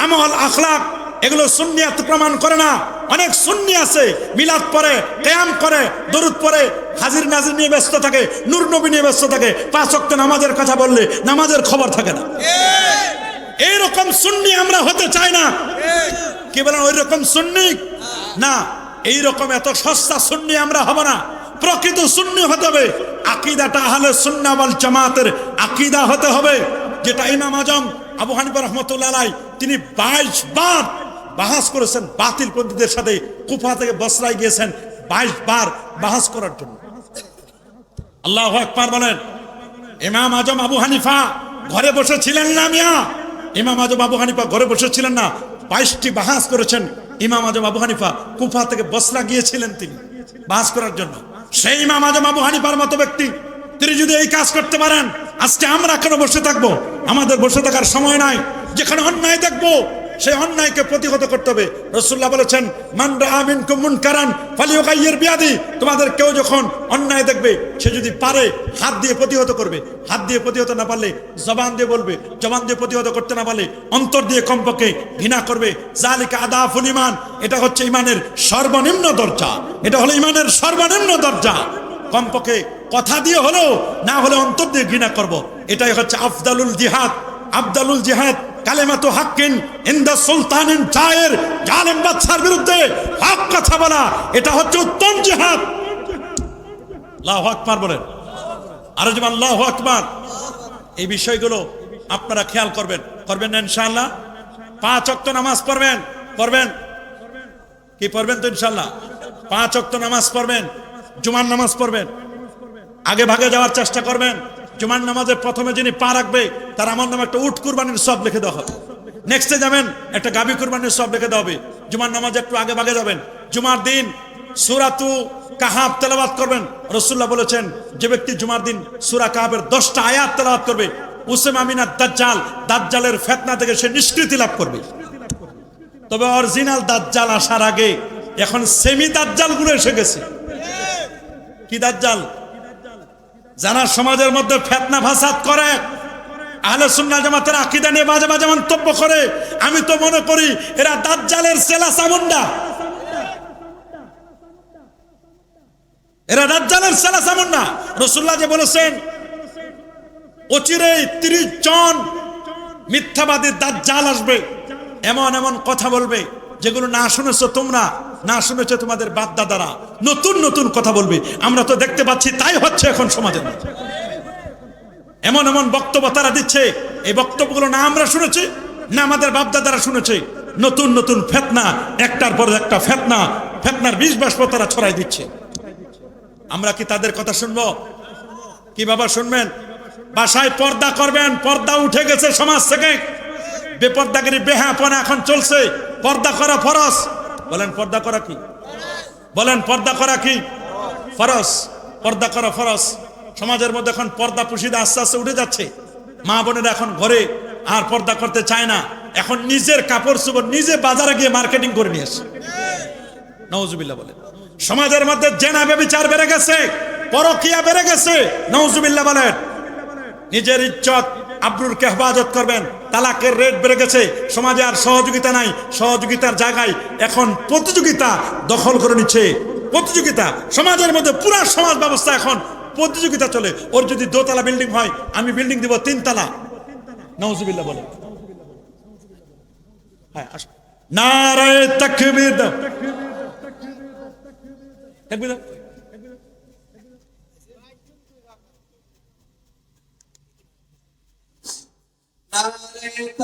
আমল আখলাক এগুলো সুন্নিয়াত প্রমাণ করে না। অনেক সুন্নি আছে মিলাদ পড়ে, কিয়াম করে, দরুদ পড়ে, হাজির নাজির নিয়ে ব্যস্ত থাকে, নূর নবী নিয়ে ব্যস্ত থাকে, 5 ওয়াক্ত নামাজের কথা বললে নামাজের খবর থাকে না। এইরকম সুন্নি আমরা হতে চাই না। কি বলেন? ওই রকম সুন্নি না, এইরকম এত সস্তা সুন্নি আমরা হব না। প্রকৃত সুন্নি হতে হবে, আকীদাটা আহলে সুন্নাহ ওয়াল জামাতের আকীদা হতে হবে, যেটা ইমাম আজম আবু হানিফা রাহমাতুল্লাহ আলাইহি তিনি 22 বার বাহাস করেছেন বাতিলপন্থীদের সাথে। কুফা থেকে বসরায় গিয়েছেন 22 বার বাহাস করার জন্য। আল্লাহু আকবার বলেন। ইমাম আজম আবু হানিফা ঘরে বসেছিলেন না মিয়া, ইমাম আজম আবু হানিফা ঘরে বসেছিলেন না, 22টি বাহাস করেছেন। ইমাম আজম আবু হানিফা কুফা থেকে বসরা গিয়েছিলেন তিনি বাহাস করার জন্য। সেই ইমাম আজম আবু হানিফার মতো ব্যক্তি তিনি যদি এই কাজ করতে পারেন, আজকে আমরা কেন বসে থাকবো? আমাদের বসে থাকার সময় নাই। যেখানে অন্যায় দেখবো সেই অন্যায়কে প্রতিহত করতে হবে। রাসূলুল্লাহ বলেছেন, মান রাআ মিনকুম মুনকারান ফালিয়ুগাইয়ির বিয়াদি। তোমাদের কেউ যখন অন্যায় দেখবে, সে যদি পারে হাত দিয়ে প্রতিহত করবে, হাত দিয়ে প্রতিহত না পারলে জবান দিয়ে বলবে, জবান দিয়ে প্রতিহত করতে না পারলে অন্তর দিয়ে কমপক্ষে ঘৃণা করবে। যালিকা আদাফুল ঈমান। এটা হচ্ছে ঈমানের সর্বনিম্ন দরজা। এটা হলো ঈমানের সর্বনিম্ন দরজা। কমপক্ষে কথা দিয়ে হলেও, না হলে অন্তর দিয়ে ঘৃণা করব। এটাই হচ্ছে আফদালুল জিহাদ। আফদালুল জিহাদ কালেমাতু হাক্কিন ইনদা সুলতানিন জায়ের। জালেম বাদশার বিরুদ্ধে হক কথা বলা, এটা হচ্ছে উত্তম জিহাদ। আল্লাহু আকবার বলেন। আর যেমন আল্লাহু আকবার। এই বিষয়গুলো আপনারা খেয়াল করবেন, করবেন না ইনশাআল্লাহ? 5 ওয়াক্ত নামাজ পড়বেন, পড়বেন কি? পড়বেন তো ইনশাআল্লাহ? 5 ওয়াক্ত নামাজ পড়বেন, জুমার নামাজ পড়বেন, আগে ভাগে যাওয়ার চেষ্টা করবেন। জুমার নামাজে প্রথমে যিনি পা রাখবে তার আমার নামে একটা উট কুরবানির সব লিখে দেওয়া হবে। নেক্সটে যাবেন, একটা গাভী কুরবানির সব লিখে দেওয়া হবে। জুমার নামাজে একটু আগে ভাগে যাবেন। জুমার দিন সূরাতু কাহাফ তেলাওয়াত করবেন। রাসূলুল্লাহ বলেছেন, যে ব্যক্তি জুমার দিন সূরা কাহাফের 10টা আয়াত তেলাওয়াত করবে, উসামা মিনাদ দাজ্জাল, দাজ্জালের ফিতনা থেকে সে নিষ্কৃতি লাভ করবে। তবে অরিজিনাল দাজ্জাল আসার আগে এখন সেমি দাজ্জাল গুলো এসে গেছে। কি দাজ্জাল? যারা সমাজের মধ্যে ফিতনা ফাসাদ করে, আহলে সুন্নাহ জামাতের আকীদা নিয়ে বাজে বাজে মন্তব্য করে, আমি তো মনে করি এরা দাজ্জালের সেলা চামুন্ডা। এরা দাজ্জালের সেলা চামুন্ডা। রাসূলুল্লাহ যে বলেছেন, অচিরেই 30 জন মিথ্যাবাদী দাজ্জাল আসবে, এমন এমন কথা বলবে যেগুলো না শুনেছো তোমরা, না শুনেছো তোমাদের বাপ দাদারা, নতুন নতুন কথা বলবে। আমরা তো দেখতে পাচ্ছি তাই হচ্ছে এখন সমাজে। এমন এমন বক্তব্য তারা দিচ্ছে, এই বক্তব্যগুলো না আমরা শুনেছি, না আমাদের বাপ দাদারা শুনেছে। নতুন নতুন ফিতনা, একটার পর একটা ফিতনা, ফিতনার বিষ বাষ্প তারা ছড়াই দিচ্ছে। আমরা কি তাদের কথা শুনবো? কিভাবে শুনবেন? বাসায় পর্দা করবেন। পর্দা উঠে গেছে সমাজ থেকে। বেপর্দাগিরি, বেহাপনা এখন চলছে। পর্দা করা ফরজ। বলেন পর্দা করা কি? বলেন পর্দা করা কি? ফরজ। পর্দা করা ফরজ। সমাজের মধ্যে এখন পর্দা পুশিদা আস্তে আস্তে উঠে যাচ্ছে। মা বোনেরা এখন ঘরে আর পর্দা করতে চায় না। এখন নিজের কাপড় চোপড় নিজে বাজারে গিয়ে মার্কেটিং করে নিয়ে আসে। নাউজুবিল্লাহ বলেন। সমাজের মধ্যে জেনা ব্যভিচার বেড়ে গেছে, পরকিয়া বেড়ে গেছে। নাউজুবিল্লাহ বলেন। নিজের ইজ্জত আব্রুরকে হেফাজত করবেন। তালাকের রেট বেড়ে গেছে। সমাজে আর সহযোগিতা নাই। সহযোগিতার জায়গায় এখন প্রতিযোগিতা দখল করে নিচ্ছে। প্রতিযোগিতা সমাজের মধ্যে, পুরা সমাজ ব্যবস্থা এখন প্রতিযোগিতা চলে। ওর যদি 2 তলা বিল্ডিং হয়, আমি বিল্ডিং দিব 3 তলা। নাউজুবিল্লাহ বলেন। হ্যাঁ, নারায়ে তাকবীর দাও, তাকবীর দাও।